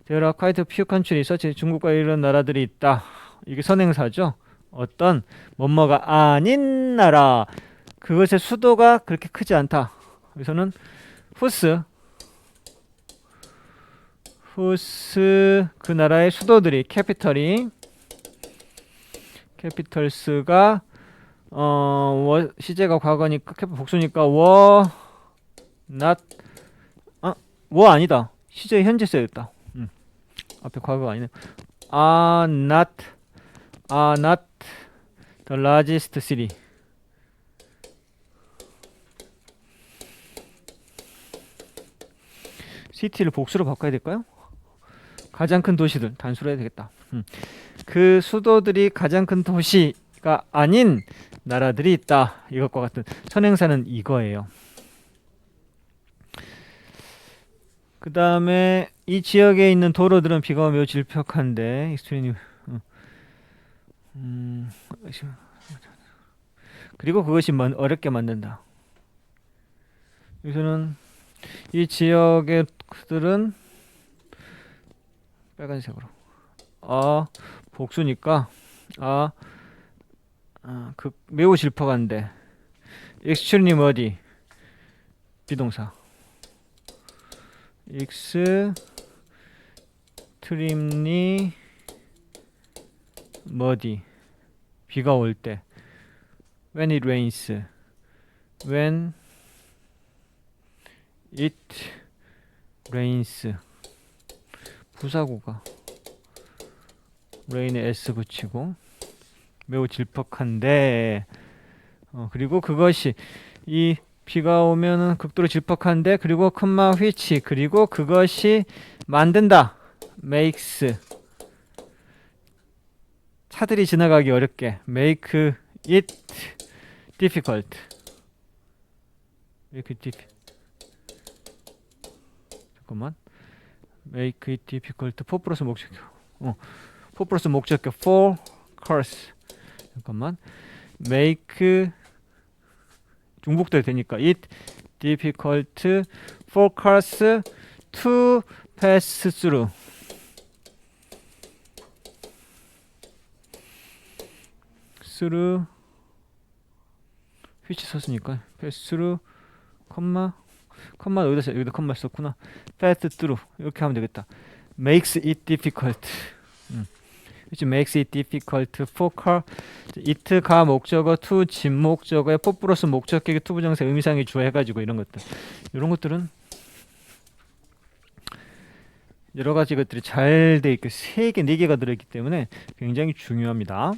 There are quite a few countries such 중국과 이런 나라들이 있다. 이게 선행사죠. 어떤 뭐뭐가 아닌 나라, 그것의 수도가 그렇게 크지 않다. 여기서는 whose 그 나라의 수도들이 capitals가 시제가 과거니까 복수니까 아니다. 시제 현재 써야겠다. 앞에 과거가 아니네. are not the largest city. city를 복수로 바꿔야 될까요? 가장 큰 도시들 단수로 해야 되겠다. 그 수도들이 가장 큰 도시가 아닌 나라들이 있다. 이것과 같은 선행사는 이거예요. 그 다음에 이 지역에 있는 도로들은 비가 오면 매우 질퍽한데 그리고 그것이 어렵게 만든다. 여기서는 이 지역의 들은 빨간색으로 복수니까 매우 질퍽한데 extremely 비동사 extremely muddy 비가 올 때 when it rains 부사구가 rain에 s 붙이고 매우 질퍽한데 그리고 그것이 이 비가 오면은 극도로 질퍽한데 그리고 컴마 which 그리고 그것이 만든다 makes 차들이 지나가기 어렵게 make it difficult 잠깐만 make it difficult for 플러스 목적격 for 플러스 목적격 for cars 잠깐만 make 중복돼야 되니까 it difficult for cars to pass through which 썼으니까 pass through 컴마 여기다 컴마 썼구나 pass through 이렇게 하면 되겠다 makes it difficult which makes it difficult for car it가 목적어 to 진목적어에 for 플러스 목적격의 to 부정사 의미상의 주어 해가지고 이런 것들은 여러 가지 것들이 잘 돼 있고 3개, 4개가 들어있기 때문에 굉장히 중요합니다.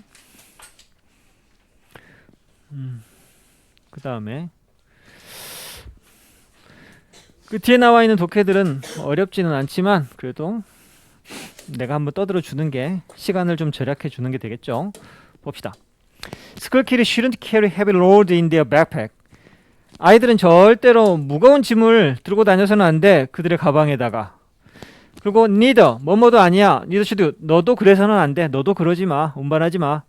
그 다음에 그 뒤에 나와 있는 독해들은 어렵지는 않지만 그래도 내가 한번 떠들어 주는 게 시간을 좀 절약해 주는 게 되겠죠. 봅시다. School kids shouldn't carry heavy load in their backpack. 아이들은 절대로 무거운 짐을 들고 다녀서는 안 돼. 그들의 가방에다가. 그리고 neither 뭐뭐도 아니야. neither should 너도 그래서는 안 돼. 너도 그러지 마. 운반하지 마.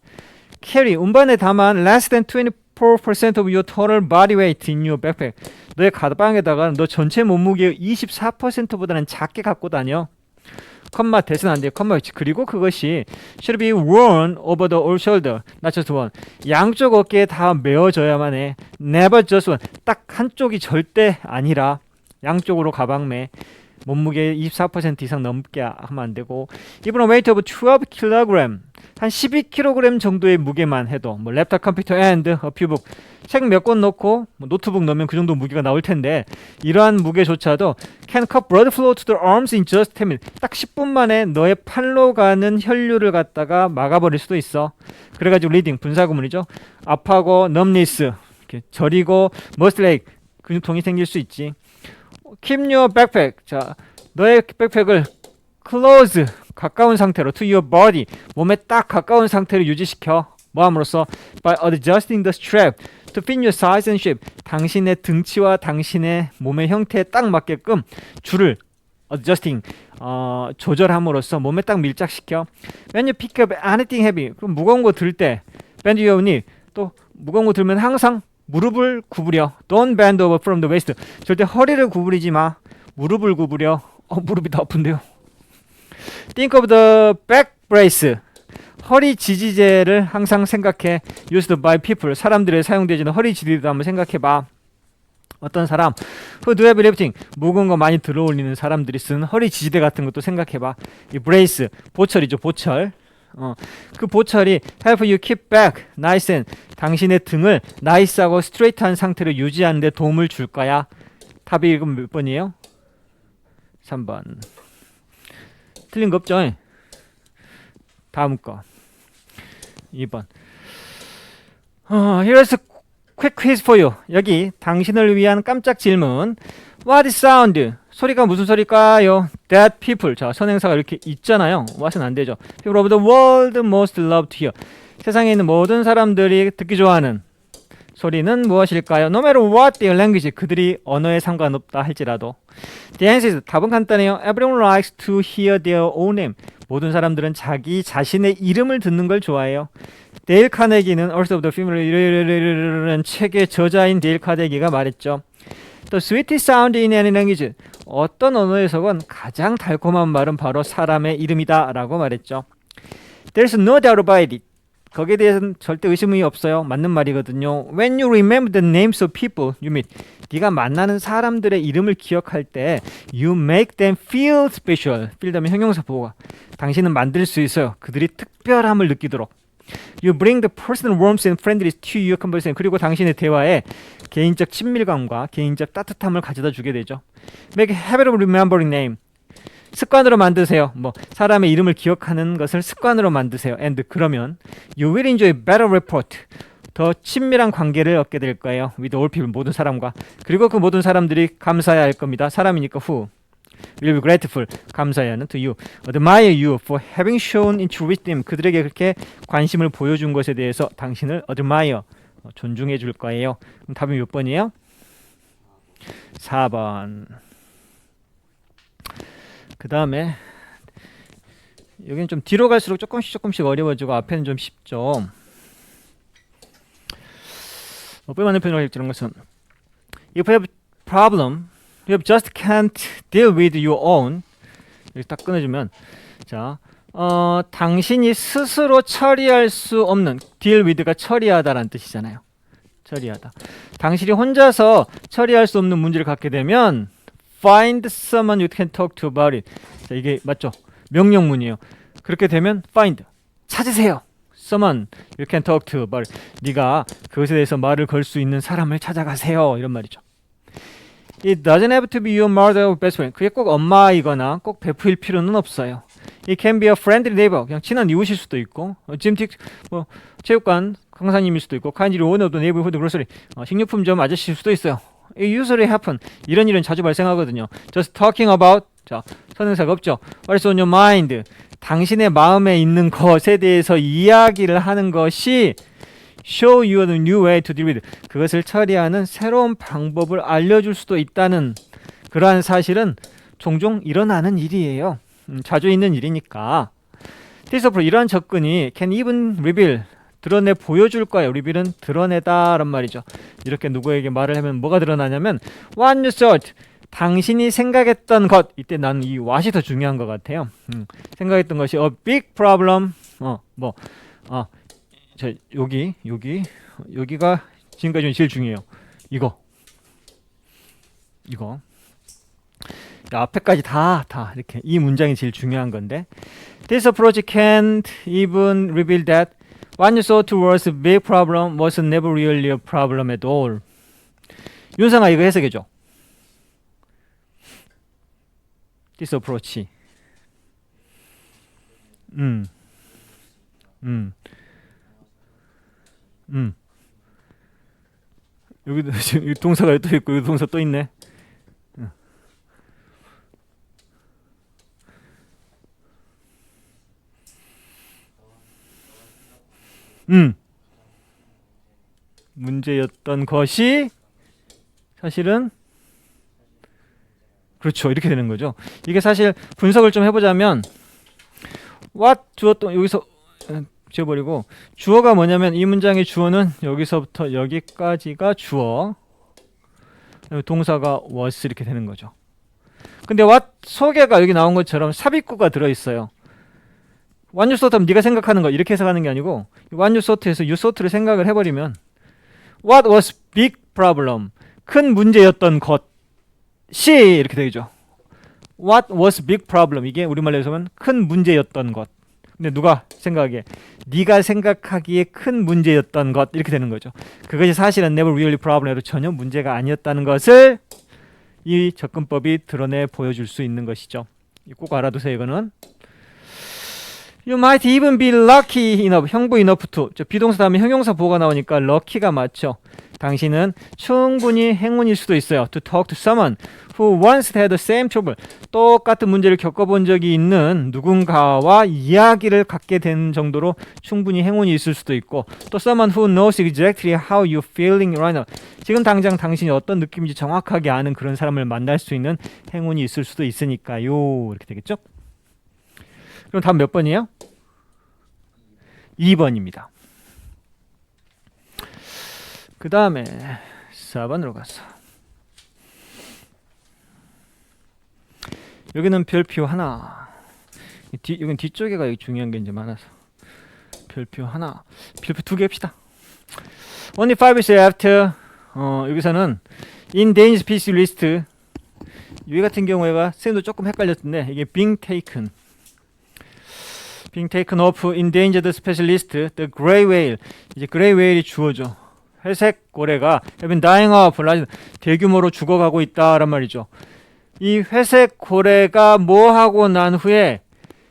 carry 운반에 담아 less than 24% of your total body weight in your backpack. 너의 가방에다가 너 전체 몸무게의 24%보다는 작게 갖고 다녀. 컴마 대신 안 돼요. 컴마 위치. 그리고 그것이 should be worn over the all shoulder, not just one. 양쪽 어깨에 다 메어져야만 해. Never just one. 딱 한쪽이 절대 아니라 양쪽으로 가방매. 몸무게 24% 이상 넘게 하면 안 되고. Even a weight of 12 kg. 한 12kg 정도의 무게만 해도 뭐 랩탑 컴퓨터 and a few book 책 몇 권 넣고 뭐 노트북 넣으면 그 정도 무게가 나올 텐데 이러한 무게조차도 can cut blood flow to the arms in just 10 minutes. 딱 10분 만에 너의 팔로 가는 혈류를 갖다가 막아버릴 수도 있어. 그래가지고 리딩 분사구문이죠. 아파고 numbness 이렇게 저리고 muscle ache 근육통이 생길 수 있지. keep your backpack. 자, 너의 백팩을 close 가까운 상태로 to your body 몸에 딱 가까운 상태로 유지시켜. 뭐 함으로써 by adjusting the strap to fit your size and shape. 당신의 등치와 당신의 몸의 형태에 딱 맞게끔 줄을 adjusting 조절함으로써 몸에 딱 밀착시켜. When you pick up anything heavy 그럼 무거운 거 들 때 bend your knee 또 무거운 거 들면 항상 무릎을 구부려. Don't bend over from the waist. 절대 허리를 구부리지 마. 무릎을 구부려. 무릎이 더 아픈데요. Think of the back brace. 허리 지지제를 항상 생각해. Used by people. 사람들에 사용되지는 허리 지지제도 한번 생각해봐. 어떤 사람 who do heavy lifting. 무거운 거 많이 들어올리는 사람들이 쓰는 허리 지지대 같은 것도 생각해봐. 이 brace, 보철이죠. 보철. 그 보철이 help you keep back nice and 당신의 등을 나이스하고 스트레이트한 상태로 유지하는 데 도움을 줄 거야. 답이 이건 몇 번이에요? 3번. 틀린 거 없죠? 다음 거 2번. Here's a quick quiz for you. 여기 당신을 위한 깜짝 질문. What is sound? 소리가 무슨 소리일까요? That people. 자, 선행사가 이렇게 있잖아요. what은 안 되죠. People of the world most love to hear. 세상에 있는 모든 사람들이 듣기 좋아하는 소리는 무엇일까요? No matter what their language. 그들이 언어에 상관없다 할지라도. The answer is 답은 간단해요. Everyone likes to hear their own name. 모든 사람들은 자기 자신의 이름을 듣는 걸 좋아해요. 데일 카네기는 Earth of the Funeral 책의 저자인 데일 카네기가 말했죠. The sweetest sound in any language. 어떤 언어에서건 가장 달콤한 말은 바로 사람의 이름이다 라고 말했죠. There's no doubt about it. 거기에 대해서는 절대 의심이 없어요. 맞는 말이거든요. When you remember the names of people you meet. 네가 만나는 사람들의 이름을 기억할 때 You make them feel special. feel 하면 형용사 보호가. 당신은 만들 수 있어요. 그들이 특별함을 느끼도록. You bring the personal warmth and friendliness to your conversation. 그리고 당신의 대화에 개인적 친밀감과 개인적 따뜻함을 가져다 주게 되죠. Make a habit of remembering name. 습관으로 만드세요. 뭐 사람의 이름을 기억하는 것을 습관으로 만드세요. And 그러면 you will enjoy better rapport. 더 친밀한 관계를 얻게 될 거예요. With all people. 모든 사람과. 그리고 그 모든 사람들이 감사해야 할 겁니다. 사람이니까 who will be grateful. 감사해야 하는 to you. Admire you for having shown interest in them. 그들에게 그렇게 관심을 보여준 것에 대해서 당신을 admire. 존중해 줄 거예요. 그럼 답이 몇 번이에요? 4번. 그 다음에 여기는 좀 뒤로 갈수록 조금씩 어려워지고 앞에는 좀 쉽죠. 뼈만의 표현을 읽는 것은 If you have a problem, you just can't deal with your own. 여기 딱 끊어주면 자, 당신이 스스로 처리할 수 없는 deal with가 처리하다라는 뜻이잖아요. 처리하다. 당신이 혼자서 처리할 수 없는 문제를 갖게 되면 Find someone you can talk to about it. 자, 이게 맞죠? 명령문이에요. 그렇게 되면 find 찾으세요. Someone you can talk to about it. 네가 그것에 대해서 말을 걸 수 있는 사람을 찾아가세요. 이런 말이죠. It doesn't have to be your mother or best friend. 그게 꼭 엄마이거나 꼭 베프일 필요는 없어요. It can be a friendly neighbor. 그냥 친한 이웃일 수도 있고, 짐틱 뭐 체육관 강사님일 수도 있고, kindly owner of the neighborhood grocery. 식료품점 아저씨일 수도 있어요. It usually happen. 이런 일은 자주 발생하거든요. Just talking about. 자, 선행사가 없죠. What's on your mind? 당신의 마음에 있는 것에 대해서 이야기를 하는 것이 show you a new way to deal with. 그것을 처리하는 새로운 방법을 알려줄 수도 있다는 그러한 사실은 종종 일어나는 일이에요. 자주 있는 일이니까. This approach, 이러한 접근이 can even reveal. 드러내 보여줄 거예요. reveal은 드러내다란 말이죠. 이렇게 누구에게 말을 하면 뭐가 드러나냐면 what you thought. 당신이 생각했던 것. 이때 나는 이 what이 더 중요한 것 같아요. 생각했던 것이 a big problem. 여기가 지금까지 제일 중요해요. 이거 앞에까지 다 이렇게 이 문장이 제일 중요한 건데 This approach can't even reveal that what you thought was a big problem was never really a problem at all. 윤상아 이거 해석해줘. This approach. 음. 여기도 지금 동사가 또 있고 여기 동사 또 있네. 문제였던 것이 사실은 그렇죠. 이렇게 되는 거죠. 이게 사실 분석을 좀 해보자면 what 주었던 여기서 지워버리고 주어가 뭐냐면 이 문장의 주어는 여기서부터 여기까지가 주어, 동사가 was 이렇게 되는 거죠. 근데 what 소개가 여기 나온 것처럼 삽입구가 들어있어요. what you thought 하면 네가 생각하는 거 이렇게 해석하는 게 아니고 what you thought에서 you thought를 생각을 해버리면 what was big problem 큰 문제였던 것이 이렇게 되죠. what was big problem 이게 우리말로 해서는 큰 문제였던 것. 근데 누가 생각하기에 네가 생각하기에 큰 문제였던 것 이렇게 되는 거죠. 그것이 사실은 never really problem으로 전혀 문제가 아니었다는 것을 이 접근법이 드러내 보여줄 수 있는 것이죠. 꼭 알아두세요. 이거는 You might even be lucky enough 형부 enough to 비동사 다음에 형용사 보호가 나오니까 lucky가 맞죠. 당신은 충분히 행운일 수도 있어요. To talk to someone who once had the same trouble. 똑같은 문제를 겪어본 적이 있는 누군가와 이야기를 갖게 된 정도로 충분히 행운이 있을 수도 있고 또 someone who knows exactly how you're feeling right now. 지금 당장 당신이 어떤 느낌인지 정확하게 아는 그런 사람을 만날 수 있는 행운이 있을 수도 있으니까요. 이렇게 되겠죠? 그럼 다음 몇 번이에요? 2번입니다. 그 다음에 4번으로 가서 여기는 별표 하나 여기는 뒤쪽에가 여기 중요한 게 이제 많아서 별표 하나 별표 2개 합시다. Only 5 years after 여기서는 in danger species list 여기 같은 경우에가 쌤도 조금 헷갈렸는데 이게 being taken off endangered species list the gray whale 이제 gray whale이 주어죠. 회색 고래가 have been dying off 대규모로 죽어가고 있다란 말이죠. 이 회색 고래가 뭐 하고 난 후에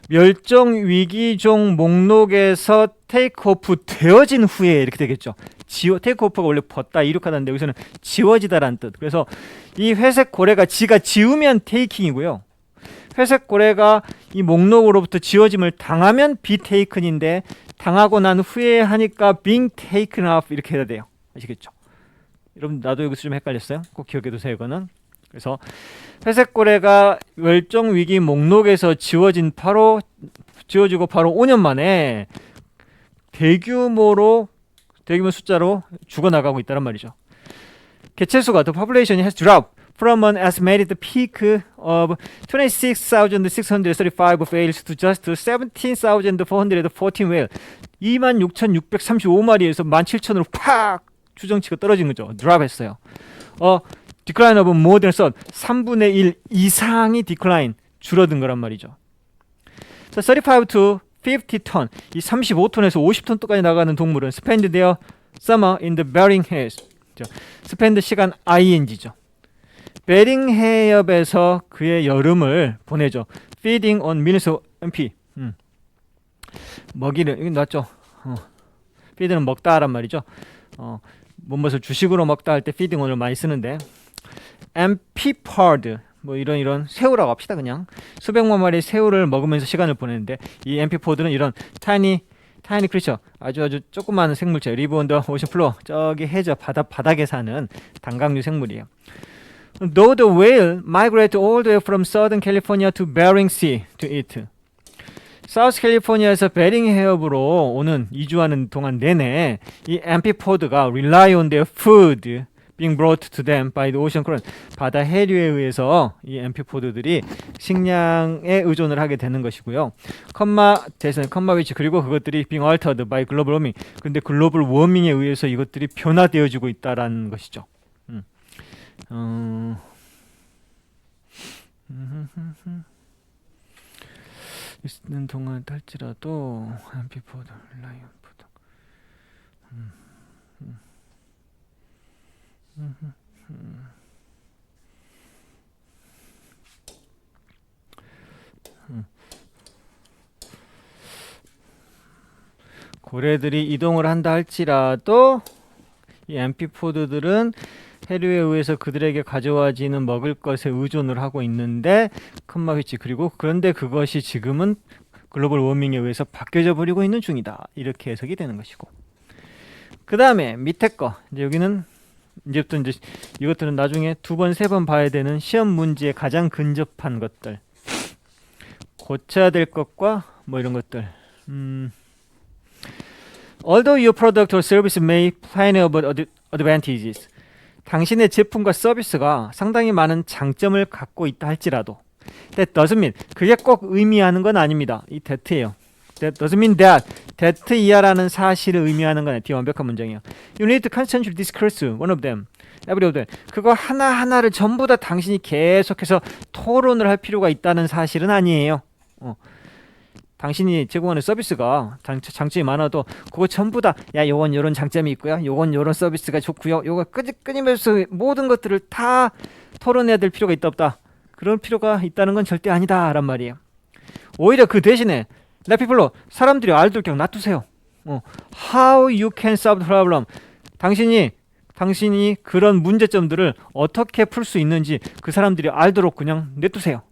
멸종 위기종 목록에서 테이크오프 되어진 후에 이렇게 되겠죠. 테이크오프가 원래 벗다 이륙하다는데 여기서는 지워지다란 뜻. 그래서 이 회색 고래가 지가 지우면 테이킹이고요. 회색 고래가 이 목록으로부터 지워짐을 당하면 be taken인데 당하고 난 후에 하니까 being taken off 이렇게 해야 돼요. 아시겠죠? 여러분 나도 여기서 좀 헷갈렸어요. 꼭 기억해 두세요. 이거는. 그래서 회색 고래가 멸종 위기 목록에서 지워지고 바로 5년 만에 대규모 숫자로 죽어나가고 있다는 말이죠. 개체수가 the population has dropped from an estimated peak of 26,635 whales to just 17,414 whales. 26,635마리에서 17,000으로 팍 추정치가 떨어진 거죠. drop 했어요. decline of more than 3분의 1 이상이 decline 줄어든 거란 말이죠. 35 to 50톤 이 35톤에서 50톤까지 나가는 동물은 spend their summer in the Bering Heads. spend 시간 ing죠. 베링 해협에서 그의 여름을 보내죠. feeding on millions of MP. 먹이를 여기 놨죠. feed는 먹다란 말이죠. 무엇을 주식으로 먹다 할 때 feeding on을 많이 쓰는데 amphipods 뭐 이런 새우라고 합시다. 그냥 수백만 마리의 새우를 먹으면서 시간을 보내는데 이 amphipods는 이런 tiny creature 아주 조그마한 생물체 live on the ocean floor 저기 해저 바닥에 사는 단강류 생물이에요. Though the whale migrate all the way from Southern California to Bering Sea to eat. 사우스 캘리포니아에서 베링 해협으로 이주하는 동안 내내 이 amphipods가 rely on their food being brought to them by the ocean current. 바다 해류에 의해서 이 amphipods들이 식량에 의존을 하게 되는 것이고요. 대선 컴마 위치 그리고 그것들이 being altered by global warming. 근데 글로벌 워밍에 의해서 이것들이 변화되어지고 있다라는 것이죠. 있는 동안 할지라도 MP4 라이언 포드 고래들이 이동을 한다 할지라도 이 앰피포드들은 해류에 의해서 그들에게 가져와지는 먹을 것에 의존을 하고 있는데 컴마위치 그리고 그런데 그것이 지금은 글로벌 워밍에 의해서 바뀌어져 버리고 있는 중이다. 이렇게 해석이 되는 것이고. 그 다음에 밑에 거 이제 여기는 이제부터 이제 이것들은 나중에 2번, 3번 봐야 되는 시험 문제에 가장 근접한 것들. 고쳐야 될 것과 뭐 이런 것들. Although your product or service may plenty of advantages. 당신의 제품과 서비스가 상당히 많은 장점을 갖고 있다 할지라도 That doesn't mean 그게 꼭 의미하는 건 아닙니다. 이 that예요. That doesn't mean that that 이하라는 사실을 의미하는 건 뒤에 완벽한 문장이에요. You need to constantly discuss one of them. every of them. 그거 하나하나를 전부 다 당신이 계속해서 토론을 할 필요가 있다는 사실은 아니에요. 당신이 제공하는 서비스가 장점이 많아도 그거 전부 다 야 요건 요런 장점이 있고요. 요건 요런 서비스가 좋고요. 요거 끊임없이 모든 것들을 다 토론해야 될 필요가 있다 없다. 그런 필요가 있다는 건 절대 아니다 란 말이에요. 오히려 그 대신에 let people로 사람들이 알도록 그냥 놔두세요. How you can solve the problem. 당신이 그런 문제점들을 어떻게 풀 수 있는지 그 사람들이 알도록 그냥 냅두세요.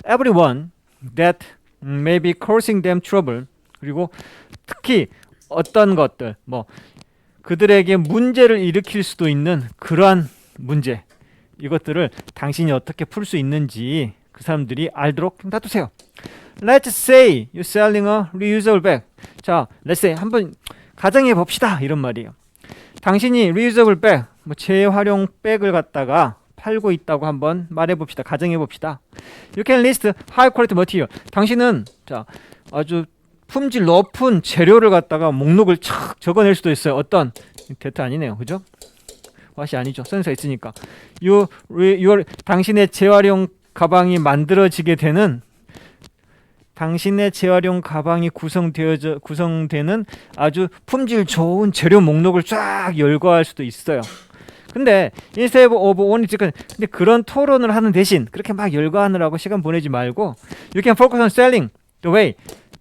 Everyone that may be causing them trouble. 그리고 특히 어떤 것들 뭐 그들에게 문제를 일으킬 수도 있는 그러한 문제 이것들을 당신이 어떻게 풀 수 있는지 그 사람들이 알도록 놔두세요. Let's say you're selling a reusable bag. 자, let's say 한번 가정해 봅시다 이런 말이에요. 당신이 reusable bag, 뭐 재활용 백을 갖다가 팔고 있다고 한번 말해봅시다. 가정해봅시다. You can list high quality material. 당신은 자 아주 품질 높은 재료를 갖다가 목록을 착 적어낼 수도 있어요. 어떤 데이터 아니네요. 그죠? 왓이 아니죠. 센서 있으니까. 당신의 재활용 가방이 만들어지게 되는 당신의 재활용 가방이 구성되는 아주 품질 좋은 재료 목록을 쫙 열거할 수도 있어요. 근데 instead of only 근데 그런 토론을 하는 대신 그렇게 막 열거하느라고 시간 보내지 말고 you can focus on selling the way.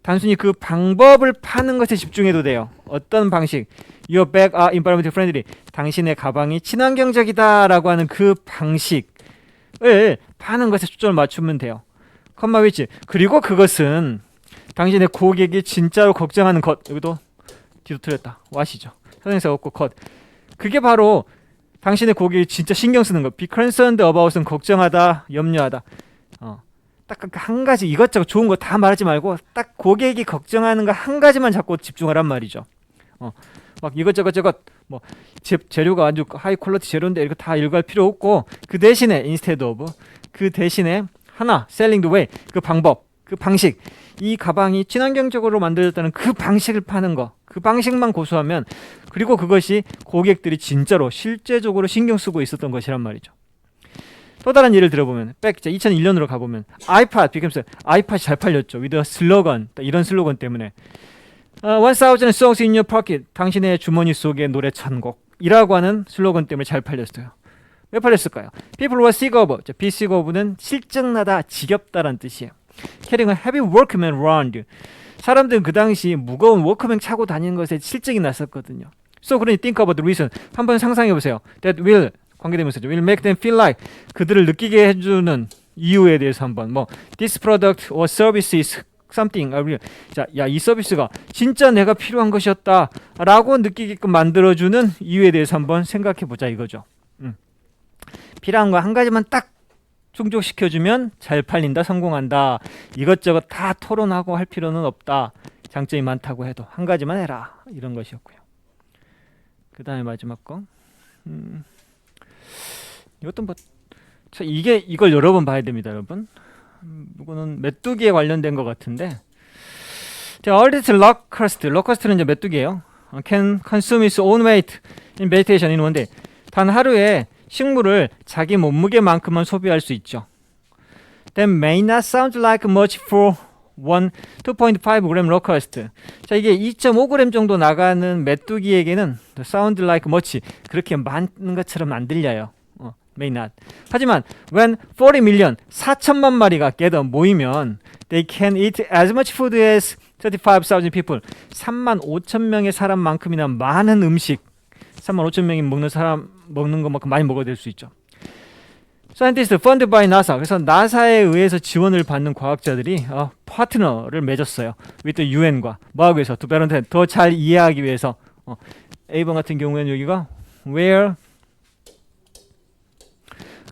단순히 그 방법을 파는 것에 집중해도 돼요. 어떤 방식? Your bag are environment friendly. 당신의 가방이 친환경적이다라고 하는 그 방식을 파는 것에 초점을 맞추면 돼요. 컴마 위치. 그리고 그것은 당신의 고객이 진짜로 걱정하는 것. 여기도 뒤도 틀렸다. 왓이죠. 선행사 없고 것. 그게 바로 당신의 고객이 진짜 신경 쓰는 것. Be concerned about은 걱정하다, 염려하다. 딱 한 가지 이것저것 좋은 거 다 말하지 말고 딱 고객이 걱정하는 거 한 가지만 자꾸 집중하란 말이죠. 막 이것저것 뭐 재료가 아주 하이 퀄리티 재료인데 이거 다 읽을 필요 없고 그 대신에 instead of 그 대신에 하나 selling the way 그 방법 그 방식 이 가방이 친환경적으로 만들어졌다는 그 방식을 파는 거 그 방식만 고수하면 그리고 그것이 고객들이 진짜로 실제적으로 신경 쓰고 있었던 것이란 말이죠. 또 다른 예를 들어보면 2001년으로 가보면 아이팟 아이팟이 잘 팔렸죠. with a slogan 이런 슬로건 때문에 1000 songs in your pocket 당신의 주머니 속에 노래 1000곡이라고 하는 슬로건 때문에 잘 팔렸어요. 왜 팔렸을까요? People were sick of be sick of는 실증나다 지겹다라는 뜻이에요. Carrying a heavy workman around 사람들은 그 당시 무거운 워크맨 차고 다니는 것에 실증이 났었거든요. So 그러니 think about the reason 한번 상상해보세요. That will 관계대명사죠. will make them feel like 그들을 느끼게 해주는 이유에 대해서 한번 뭐 this product or service is something 자, 야, 이 서비스가 진짜 내가 필요한 것이었다 라고 느끼게끔 만들어주는 이유에 대해서 한번 생각해보자 이거죠. 필요한 거 한 가지만 딱 충족시켜주면 잘 팔린다 성공한다 이것저것 다 토론하고 할 필요는 없다 장점이 많다고 해도 한 가지만 해라 이런 것이었고요. 그 다음에 마지막 거 이것도 뭐 이걸 여러 번 봐야 됩니다 여러분. 이거는 메뚜기에 관련된 것 같은데 자, earliest locust는 이제 메뚜기예요. can consume its own weight in vegetation in one day. 단 하루에 식물을 자기 몸무게만큼만 소비할 수 있죠. That may not sound like much for 2.5g 로커스트. 자, 이게 2.5g 정도 나가는 메뚜기에게는 sound like much 그렇게 많은 것처럼 안 들려요. may not. 하지만 when 40 million 4천만 마리가 gather 모이면 they can eat as much food as 35,000 people. 3만 5천 명의 사람만큼이나 많은 음식 3만 5천 명이 먹는 것만큼 많이 먹어야 될 수 있죠. Scientists funded by NASA. 그래서 나사에 의해서 지원을 받는 과학자들이 파트너를 맺었어요. with the UN과 뭐 하기 위해서? to better understand. 더 잘 이해하기 위해서. A번 같은 경우에는 여기가 where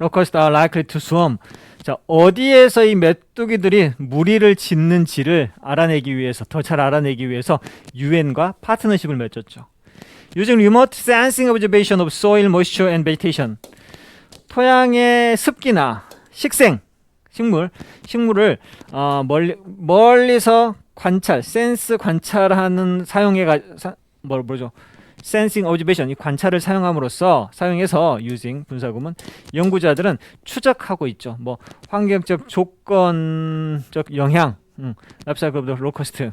locusts are likely to swarm. 자, 어디에서 이 메뚜기들이 무리를 짓는지를 알아내기 위해서, 더 잘 알아내기 위해서 UN과 파트너십을 맺었죠. Using remote sensing observation of soil moisture and vegetation. 토양의 습기나 식물을 멀리서 관찰, 센스 관찰하는 sensing observation, 이 관찰을 사용해서 using 분사구문 연구자들은 추적하고 있죠. 뭐 환경적 조건적 영향, 랍사이클 오브 더 로커스트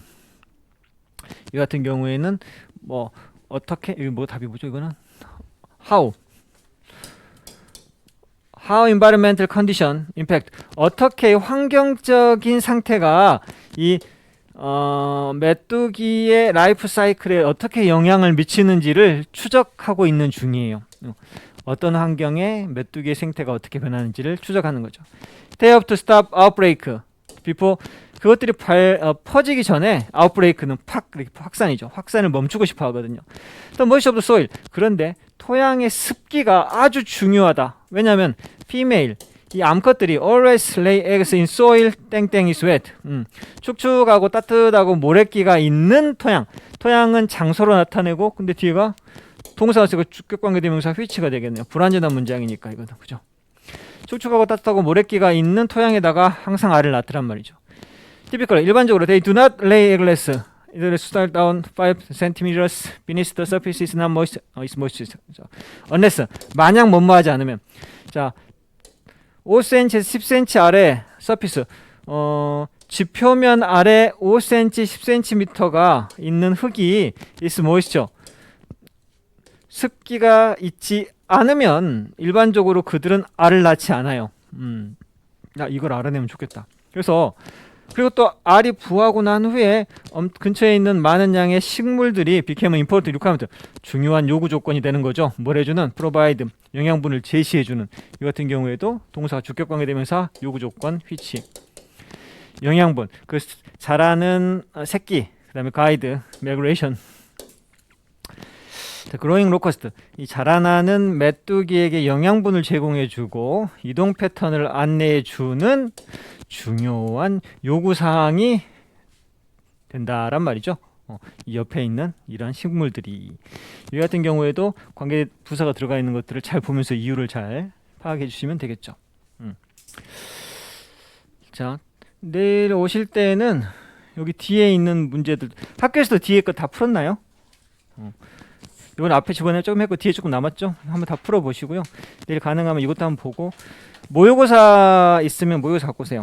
이 같은 경우에는 뭐 어떻게 답이 뭐죠? 이거는 how environmental condition impact 어떻게 환경적인 상태가 이 메뚜기의 라이프 사이클에 어떻게 영향을 미치는지를 추적하고 있는 중이에요. 어떤 환경에 메뚜기의 생태가 어떻게 변하는지를 추적하는 거죠. They have to stop outbreak before 그것들이 퍼지기 전에 outbreak는 이렇게 확산이죠. 확산을 멈추고 싶어 하거든요. 또 moisture of the soil. 그런데 토양의 습기가 아주 중요하다. 왜냐하면 female 이 암컷들이 always lay eggs in soil 땡땡 is wet. 축축하고 따뜻하고 모래기가 있는 토양은 장소로 나타내고 근데 뒤에가 동사가 쓰고 주격관계대명사 which가 되겠네요. 불완전한 문장이니까 이거는 그죠? 축축하고 따뜻하고 모래기가 있는 토양에다가 항상 알을 낳더란 말이죠. typical 일반적으로 they do not lay eggless. It will start down 5 centimeters beneath the surface is not moist. is moist. unless 만약 뭐뭐하지 않으면 자 5cm에서 10cm 아래 서피스 지표면 아래 5cm, 10cm가 있는 흙이 is moisture. 습기가 있지 않으면 일반적으로 그들은 알을 낳지 않아요. 이걸 알아내면 좋겠다. 그리고 또 알이 부화하고 난 후에 근처에 있는 많은 양의 식물들이 became an important requirement 중요한 요구 조건이 되는 거죠. 뭘 해주는? provide 영양분을 제시해주는 이 같은 경우에도 동사 주격관계대명사 요구 조건 which 영양분 그 자라는 새끼 그 다음에 guide migration growing locust 이 자라나는 메뚜기에게 영양분을 제공해주고 이동 패턴을 안내해주는 중요한 요구사항이 된다란 말이죠. 이 옆에 있는 이러한 식물들이 이 같은 경우에도 관계 부사가 들어가 있는 것들을 잘 보면서 이유를 잘 파악해 주시면 되겠죠. 자, 내일 오실 때는 여기 뒤에 있는 문제들 학교에서도 뒤에 거 다 풀었나요? 이건 앞에 저번에 조금 했고 뒤에 조금 남았죠? 한번 다 풀어보시고요. 내일 가능하면 이것도 한번 보고 모의고사 있으면 모의고사 갖고 오세요.